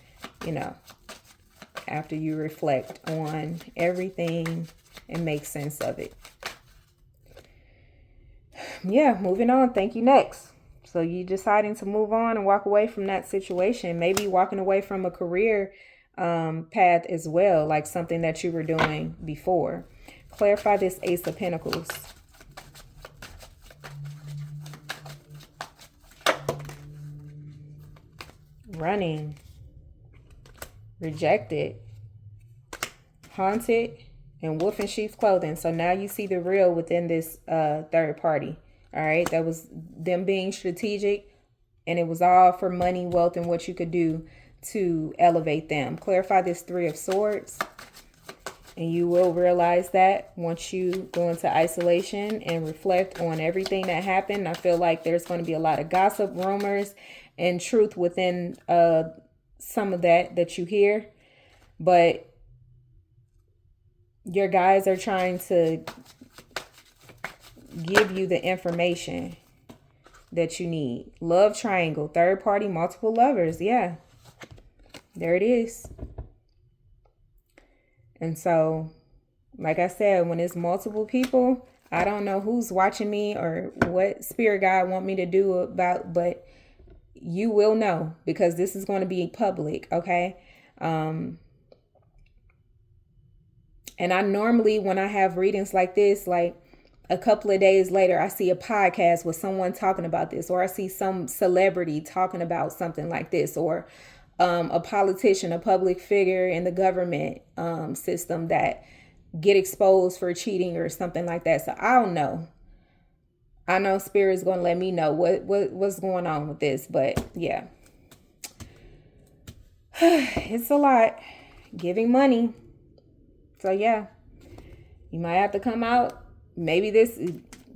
after you reflect on everything and make sense of it. Yeah, moving on. Thank you. Next. So you deciding to move on and walk away from that situation, maybe walking away from a career path as well, like something that you were doing before. Clarify this Ace of Pentacles. Running, rejected, haunted, and wolf in sheep's clothing. So now you see the real within this third party. All right, that was them being strategic, And it was all for money, wealth, and what you could do to elevate them. Clarify this Three of Swords. And you will realize that once you go into isolation and reflect on everything that happened. I feel like there's going to be a lot of gossip, rumors, and truth within some of that you hear. But your guides are trying to give you the information that you need. Love triangle, third party, multiple lovers. Yeah, there it is. And so, like I said, when it's multiple people, I don't know who's watching me or what spirit guide want me to do about, but you will know because this is going to be public. Okay. And I normally, when I have readings like this, like a couple of days later, I see a podcast with someone talking about this, or I see some celebrity talking about something like this, or a politician, a public figure in the government system that get exposed for cheating or something like that. So I don't know. I know Spirit is going to let me know what's going on with this, but yeah, it's a lot. Giving money. So yeah, you might have to come out. Maybe this,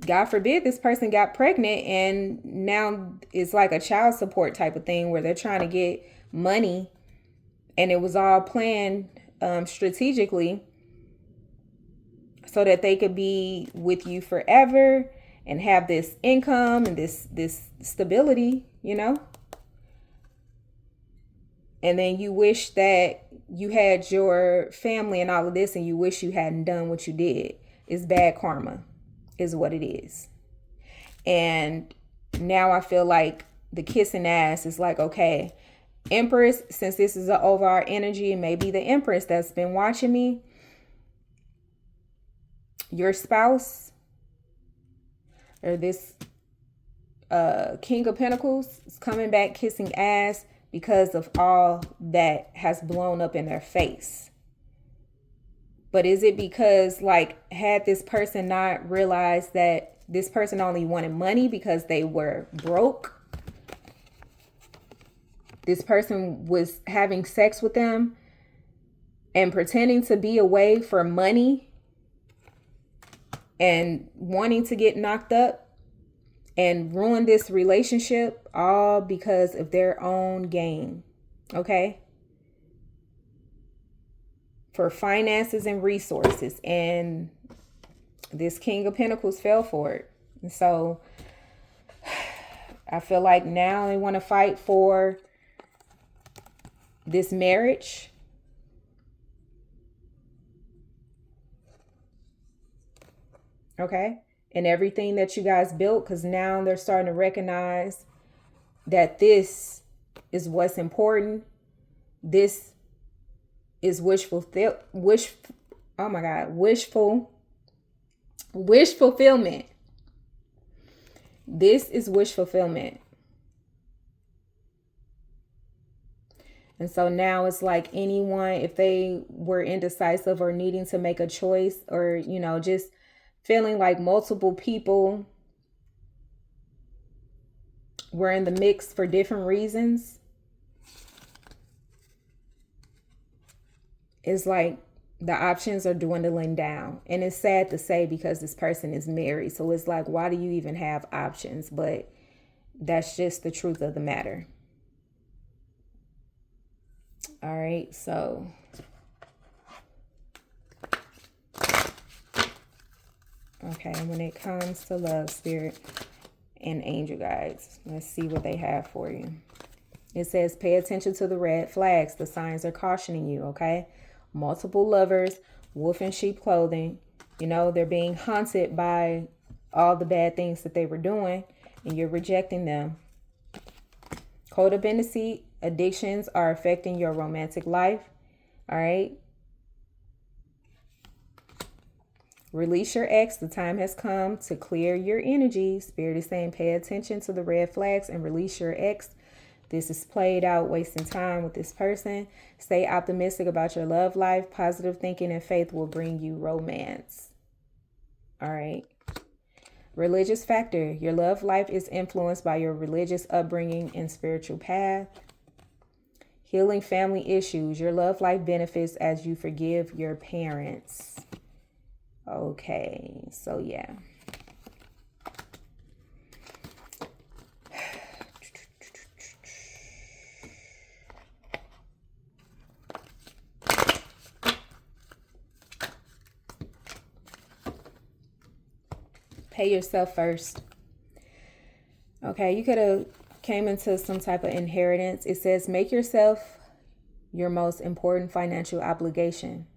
God forbid, this person got pregnant and now it's like a child support type of thing where they're trying to get money, and it was all planned strategically so that they could be with you forever and have this income and this stability, you know. And then you wish that you had your family and all of this, and you wish you hadn't done what you did. It's bad karma is what it is. And now I feel like the kissing ass is like, okay, Empress, since this is an overall energy, and maybe the Empress that's been watching me, your spouse or this King of Pentacles is coming back kissing ass because of all that has blown up in their face. But is it because, like, had this person not realized that this person only wanted money because they were broke? This person was having sex with them and pretending to be away for money and wanting to get knocked up and ruin this relationship all because of their own gain. Okay? For finances and resources. And this King of Pentacles fell for it. And so I feel like now they want to fight for this marriage. Okay? And everything that you guys built, because now they're starting to recognize that this is what's important. This is wish fulfillment. This is wish fulfillment. And so now it's like anyone, if they were indecisive or needing to make a choice, or, you know, just feeling like multiple people were in the mix for different reasons, it's like the options are dwindling down. And it's sad to say because this person is married. So it's like, why do you even have options? But that's just the truth of the matter. All right, so okay, when it comes to love, Spirit, and angel guides, let's see what they have for you. It says, pay attention to the red flags. The signs are cautioning you, okay? Multiple lovers, wolf in sheep clothing. You know, they're being haunted by all the bad things that they were doing, and you're rejecting them. Codependency, addictions are affecting your romantic life. All right. Release your ex. The time has come to clear your energy. Spirit is saying pay attention to the red flags and release your ex. This is played out, wasting time with this person. Stay optimistic about your love life. Positive thinking and faith will bring you romance. All right. Religious factor. Your love life is influenced by your religious upbringing and spiritual path. Healing family issues. Your love life benefits as you forgive your parents. Okay, so yeah. Pay yourself first. Okay, you could have came into some type of inheritance. It says make yourself your most important financial obligation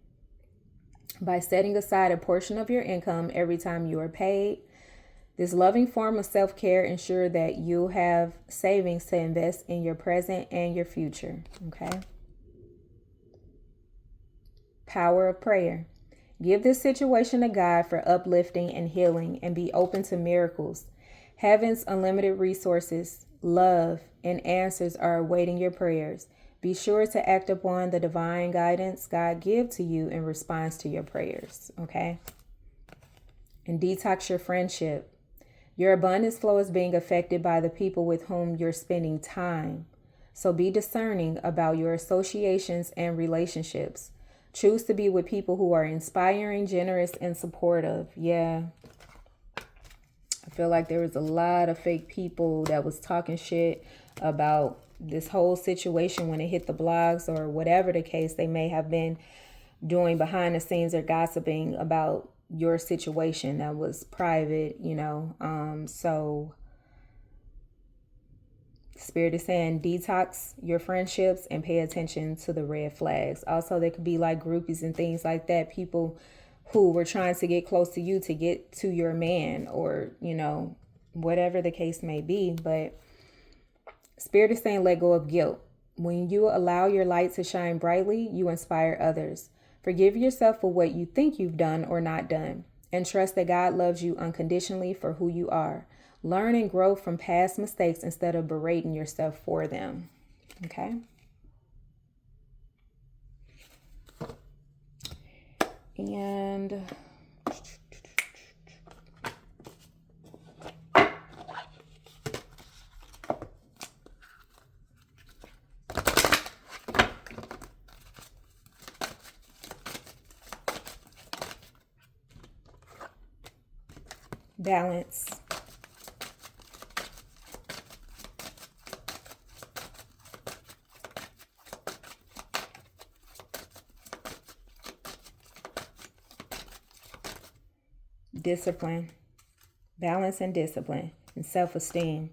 by setting aside a portion of your income every time you are paid. This loving form of self-care ensure that you have savings to invest in your present and your future. Okay. Power of prayer. Give this situation a God for uplifting and healing, and be open to miracles. Heaven's unlimited resources, love, and answers are awaiting your prayers. Be sure to act upon the divine guidance God gives to you in response to your prayers. Okay. And detox your friendship. Your abundance flow is being affected by the people with whom you're spending time. So be discerning about your associations and relationships. Choose to be with people who are inspiring, generous, and supportive. Yeah. I feel like there was a lot of fake people that was talking shit about this whole situation when it hit the blogs or whatever the case they may have been doing behind the scenes or gossiping about your situation that was private, so Spirit is saying detox your friendships and pay attention to the red flags. Also, there could be like groupies and things like that, people who were trying to get close to you to get to your man or, whatever the case may be. But Spirit is saying let go of guilt. When you allow your light to shine brightly, you inspire others. Forgive yourself for what you think you've done or not done, and trust that God loves you unconditionally for who you are. Learn and grow from past mistakes instead of berating yourself for them. Okay? And balance. Discipline. Balance and discipline and self-esteem.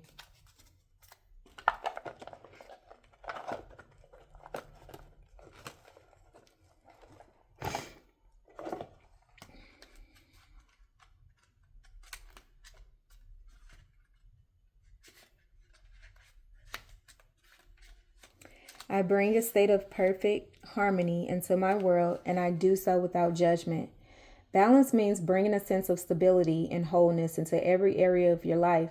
I bring a state of perfect harmony into my world, and I do so without judgment. Balance means bringing a sense of stability and wholeness into every area of your life.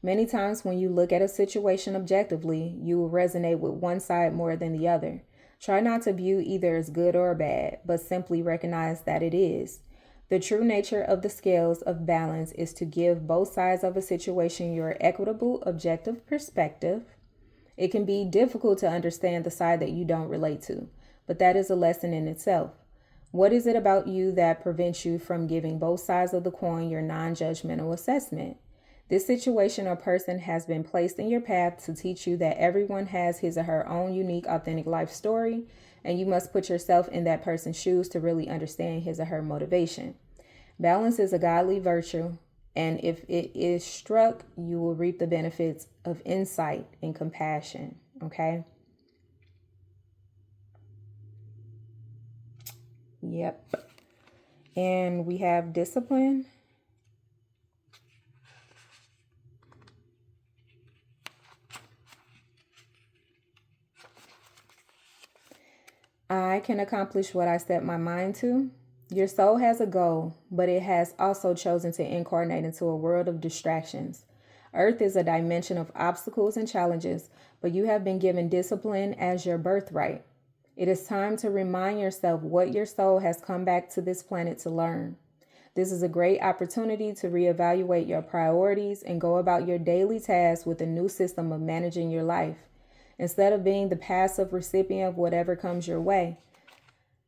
Many times when you look at a situation objectively, you will resonate with one side more than the other. Try not to view either as good or bad, but simply recognize that it is. The true nature of the scales of balance is to give both sides of a situation your equitable, objective perspective. It can be difficult to understand the side that you don't relate to, but that is a lesson in itself. What is it about you that prevents you from giving both sides of the coin your non-judgmental assessment? This situation or person has been placed in your path to teach you that everyone has his or her own unique, authentic life story, and you must put yourself in that person's shoes to really understand his or her motivation. Balance is a godly virtue, and if it is struck, you will reap the benefits of insight and compassion. Okay? Yep. And we have discipline. I can accomplish what I set my mind to. Your soul has a goal, but it has also chosen to incarnate into a world of distractions. Earth is a dimension of obstacles and challenges, but you have been given discipline as your birthright. It is time to remind yourself what your soul has come back to this planet to learn. This is a great opportunity to reevaluate your priorities and go about your daily tasks with a new system of managing your life, instead of being the passive recipient of whatever comes your way.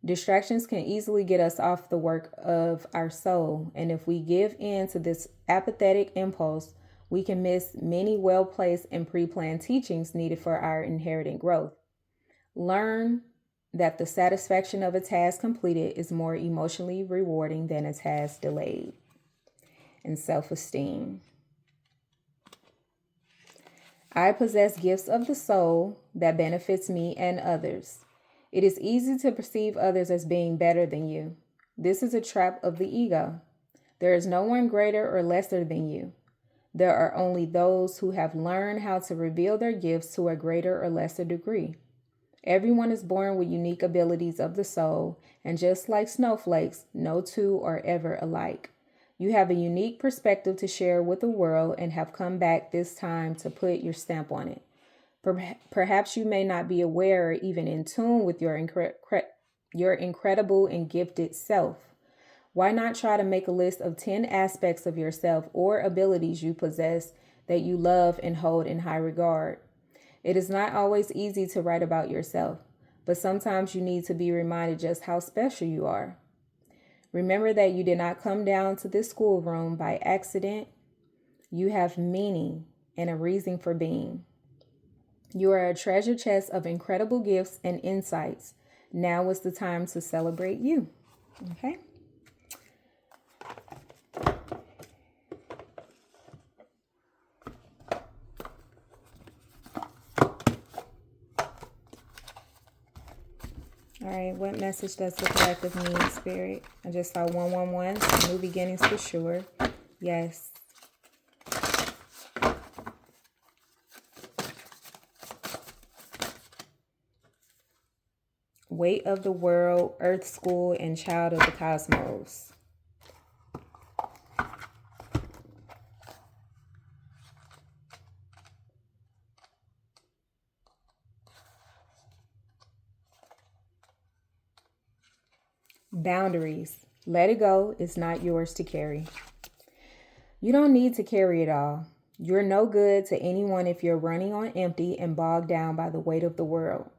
Distractions can easily get us off the work of our soul, and if we give in to this apathetic impulse, we can miss many well placed and pre planned teachings needed for our inherent growth. Learn that the satisfaction of a task completed is more emotionally rewarding than a task delayed. And self esteem. I possess gifts of the soul that benefits me and others. It is easy to perceive others as being better than you. This is a trap of the ego. There is no one greater or lesser than you. There are only those who have learned how to reveal their gifts to a greater or lesser degree. Everyone is born with unique abilities of the soul, and just like snowflakes, no two are ever alike. You have a unique perspective to share with the world and have come back this time to put your stamp on it. Perhaps you may not be aware or even in tune with your incredible and gifted self. Why not try to make a list of 10 aspects of yourself or abilities you possess that you love and hold in high regard? It is not always easy to write about yourself, but sometimes you need to be reminded just how special you are. Remember that you did not come down to this schoolroom by accident. You have meaning and a reason for being. You are a treasure chest of incredible gifts and insights. Now is the time to celebrate you. Okay? All right, what message does the collective need, Spirit? I just saw 111, so new beginnings for sure. Yes. Weight of the world, Earth School, and child of the cosmos. Boundaries. Let it go. It's not yours to carry. You don't need to carry it all. You're no good to anyone if you're running on empty and bogged down by the weight of the world.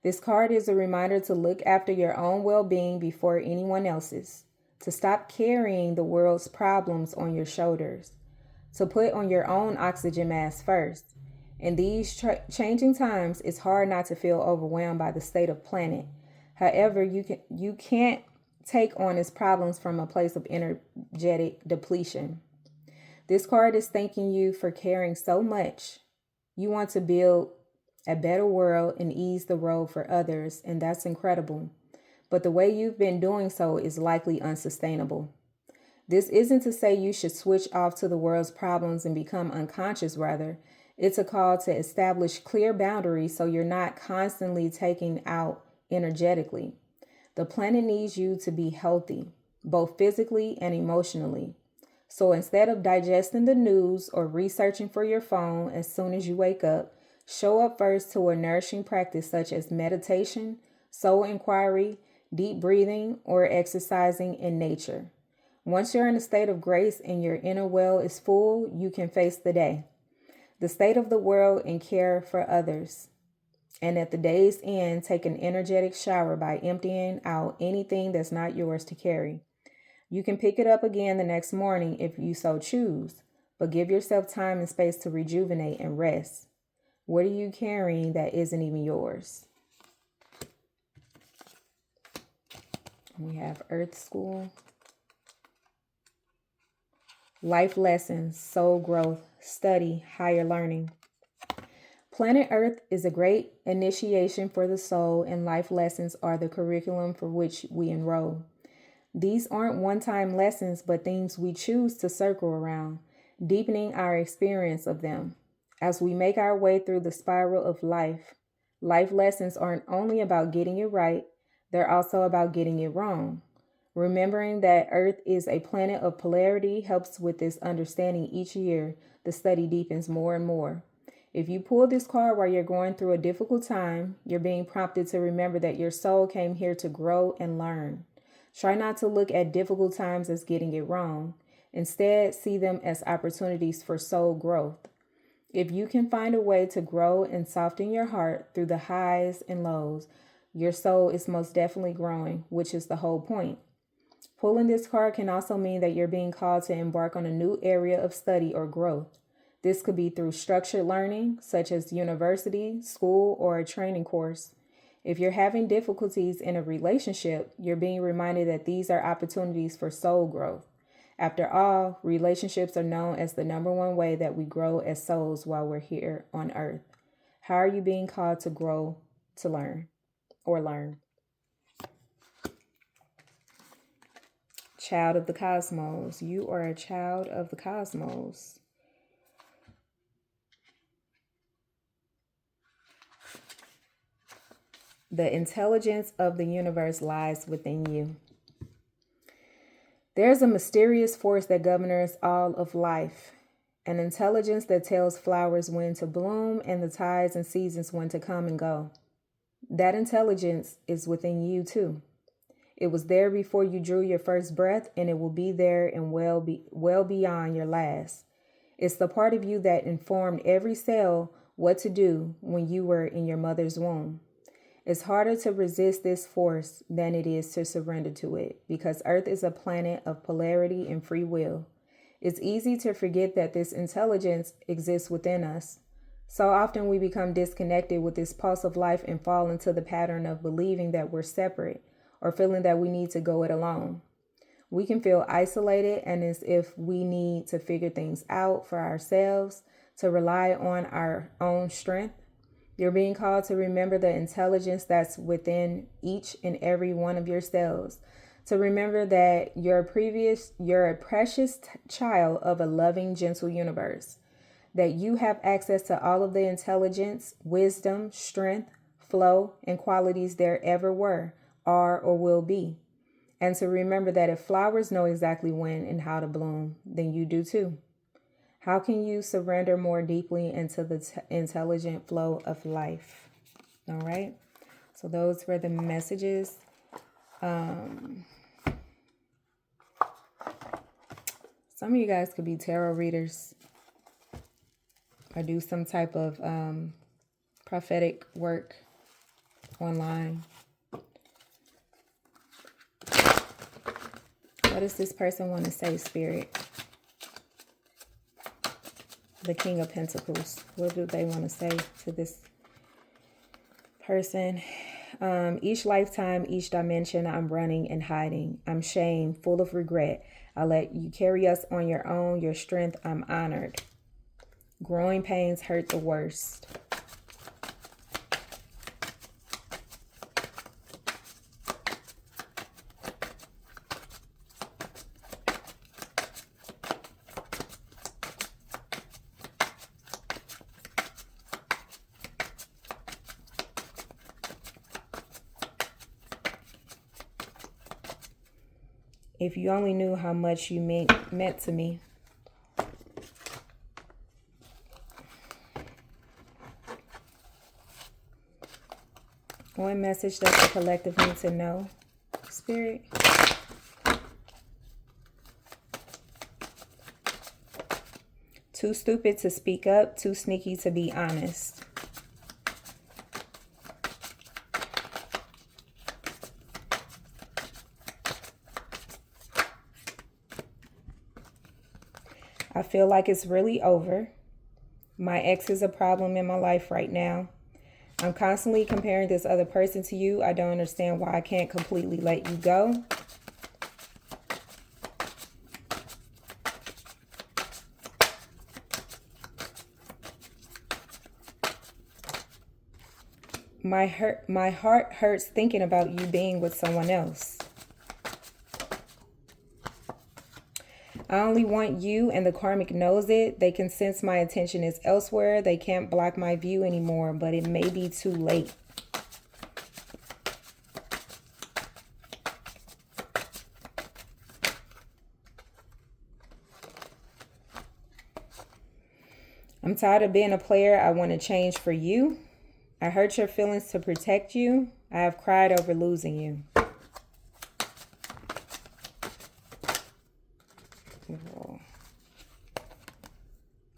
This card is a reminder to look after your own well-being before anyone else's, to stop carrying the world's problems on your shoulders, to put on your own oxygen mask first. In these changing times, it's hard not to feel overwhelmed by the state of planet. However, you can't take on its problems from a place of energetic depletion. This card is thanking you for caring so much. You want to build a better world and ease the road for others, and that's incredible. But the way you've been doing so is likely unsustainable. This isn't to say you should switch off to the world's problems and become unconscious, rather. It's a call to establish clear boundaries so you're not constantly taking out energetically. The planet needs you to be healthy, both physically and emotionally. So instead of digesting the news or researching for your phone as soon as you wake up, show up first to a nourishing practice such as meditation, soul inquiry, deep breathing, or exercising in nature. Once you're in a state of grace and your inner well is full, you can face the day, the state of the world, and care for others. And at the day's end, take an energetic shower by emptying out anything that's not yours to carry. You can pick it up again the next morning if you so choose, but give yourself time and space to rejuvenate and rest. What are you carrying that isn't even yours? We have Earth School. Life lessons, soul growth, study, higher learning. Planet Earth is a great initiation for the soul, and life lessons are the curriculum for which we enroll. These aren't one-time lessons, but things we choose to circle around, deepening our experience of them. As we make our way through the spiral of life, life lessons aren't only about getting it right, they're also about getting it wrong. Remembering that Earth is a planet of polarity helps with this understanding each year. The study deepens more and more. If you pull this card while you're going through a difficult time, you're being prompted to remember that your soul came here to grow and learn. Try not to look at difficult times as getting it wrong. Instead, see them as opportunities for soul growth. If you can find a way to grow and soften your heart through the highs and lows, your soul is most definitely growing, which is the whole point. Pulling this card can also mean that you're being called to embark on a new area of study or growth. This could be through structured learning, such as university, school, or a training course. If you're having difficulties in a relationship, you're being reminded that these are opportunities for soul growth. After all, relationships are known as the number one way that we grow as souls while we're here on earth. How are you being called to grow, to learn, or learn? Child of the cosmos. You are a child of the cosmos. The intelligence of the universe lies within you. There's a mysterious force that governs all of life, an intelligence that tells flowers when to bloom and the tides and seasons when to come and go. That intelligence is within you too. It was there before you drew your first breath, and it will be there and well beyond your last. It's the part of you that informed every cell what to do when you were in your mother's womb. It's harder to resist this force than it is to surrender to it, because Earth is a planet of polarity and free will. It's easy to forget that this intelligence exists within us. So often we become disconnected with this pulse of life and fall into the pattern of believing that we're separate or feeling that we need to go it alone. We can feel isolated and as if we need to figure things out for ourselves, to rely on our own strength. You're being called to remember the intelligence that's within each and every one of your cells. To remember that you're a precious child of a loving, gentle universe. That you have access to all of the intelligence, wisdom, strength, flow, and qualities there ever were, are, or will be. And to remember that if flowers know exactly when and how to bloom, then you do too. How can you surrender more deeply into the intelligent flow of life? All right. So those were the messages. Some of you guys could be tarot readers or do some type of prophetic work online. What does this person want to say, Spirit? The King of Pentacles. What do they want to say to this person? Each lifetime, each dimension, I'm running and hiding. I'm shamed, full of regret. I let you carry us on your own. Your strength, I'm honored. Growing pains hurt the worst. If you only knew how much you meant to me. One message that the collective needs to know, Spirit. Too stupid to speak up, too sneaky to be honest. I feel like it's really over. My ex is a problem in my life right now. I'm constantly comparing this other person to you. I don't understand why I can't completely let you go. My heart hurts thinking about you being with someone else. I only want you, and the karmic knows it. They can sense my attention is elsewhere. They can't block my view anymore, but it may be too late. I'm tired of being a player. I want to change for you. I hurt your feelings to protect you. I have cried over losing you.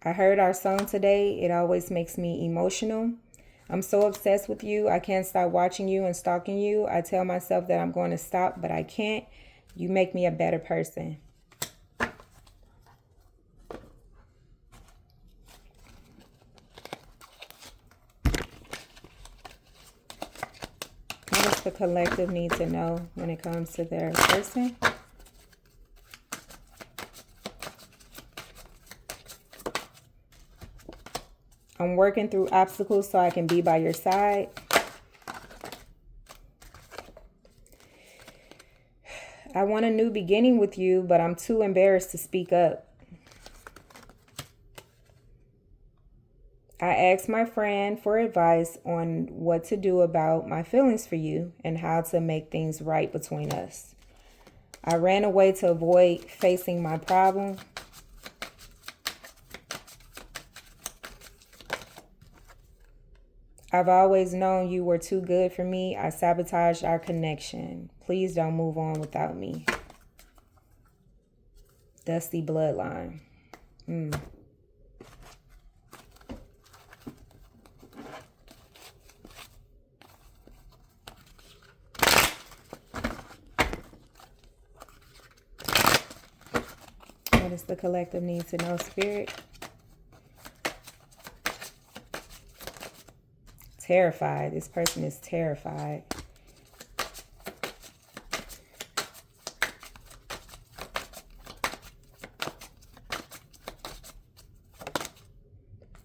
I heard our song today. It always makes me emotional. I'm so obsessed with you. I can't stop watching you and stalking you. I tell myself that I'm going to stop, but I can't. You make me a better person. What does the collective need to know when it comes to their person? I'm working through obstacles so I can be by your side. I want a new beginning with you, but I'm too embarrassed to speak up. I asked my friend for advice on what to do about my feelings for you and how to make things right between us. I ran away to avoid facing my problem. I've always known you were too good for me. I sabotaged our connection. Please don't move on without me. Dusty bloodline. What does the collective need to know, Spirit? Terrified. This person is terrified.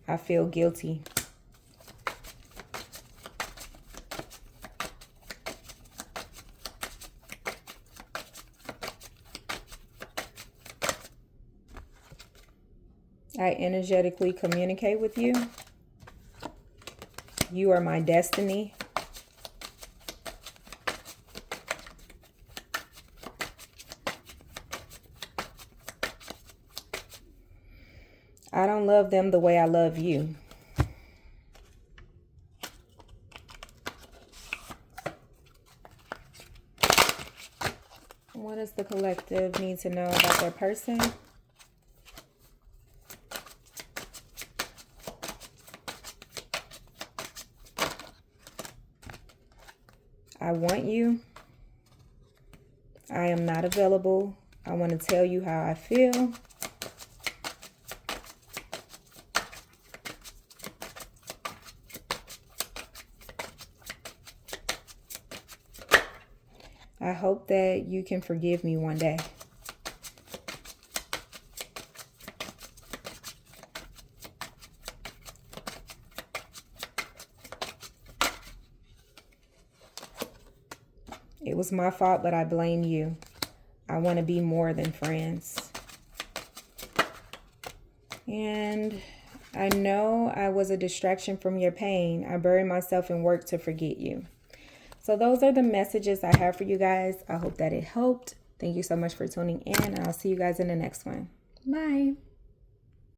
I feel guilty. I energetically communicate with you. You are my destiny. I don't love them the way I love you. What does the collective need to know about their person? I want you. I am not available. I want to tell you how I feel. I hope that you can forgive me one day. It was my fault, but I blame you. I want to be more than friends. And I know I was a distraction from your pain. I buried myself in work to forget you. So those are the messages I have for you guys. I hope that it helped. Thank you so much for tuning in. I'll see you guys in the next one. Bye.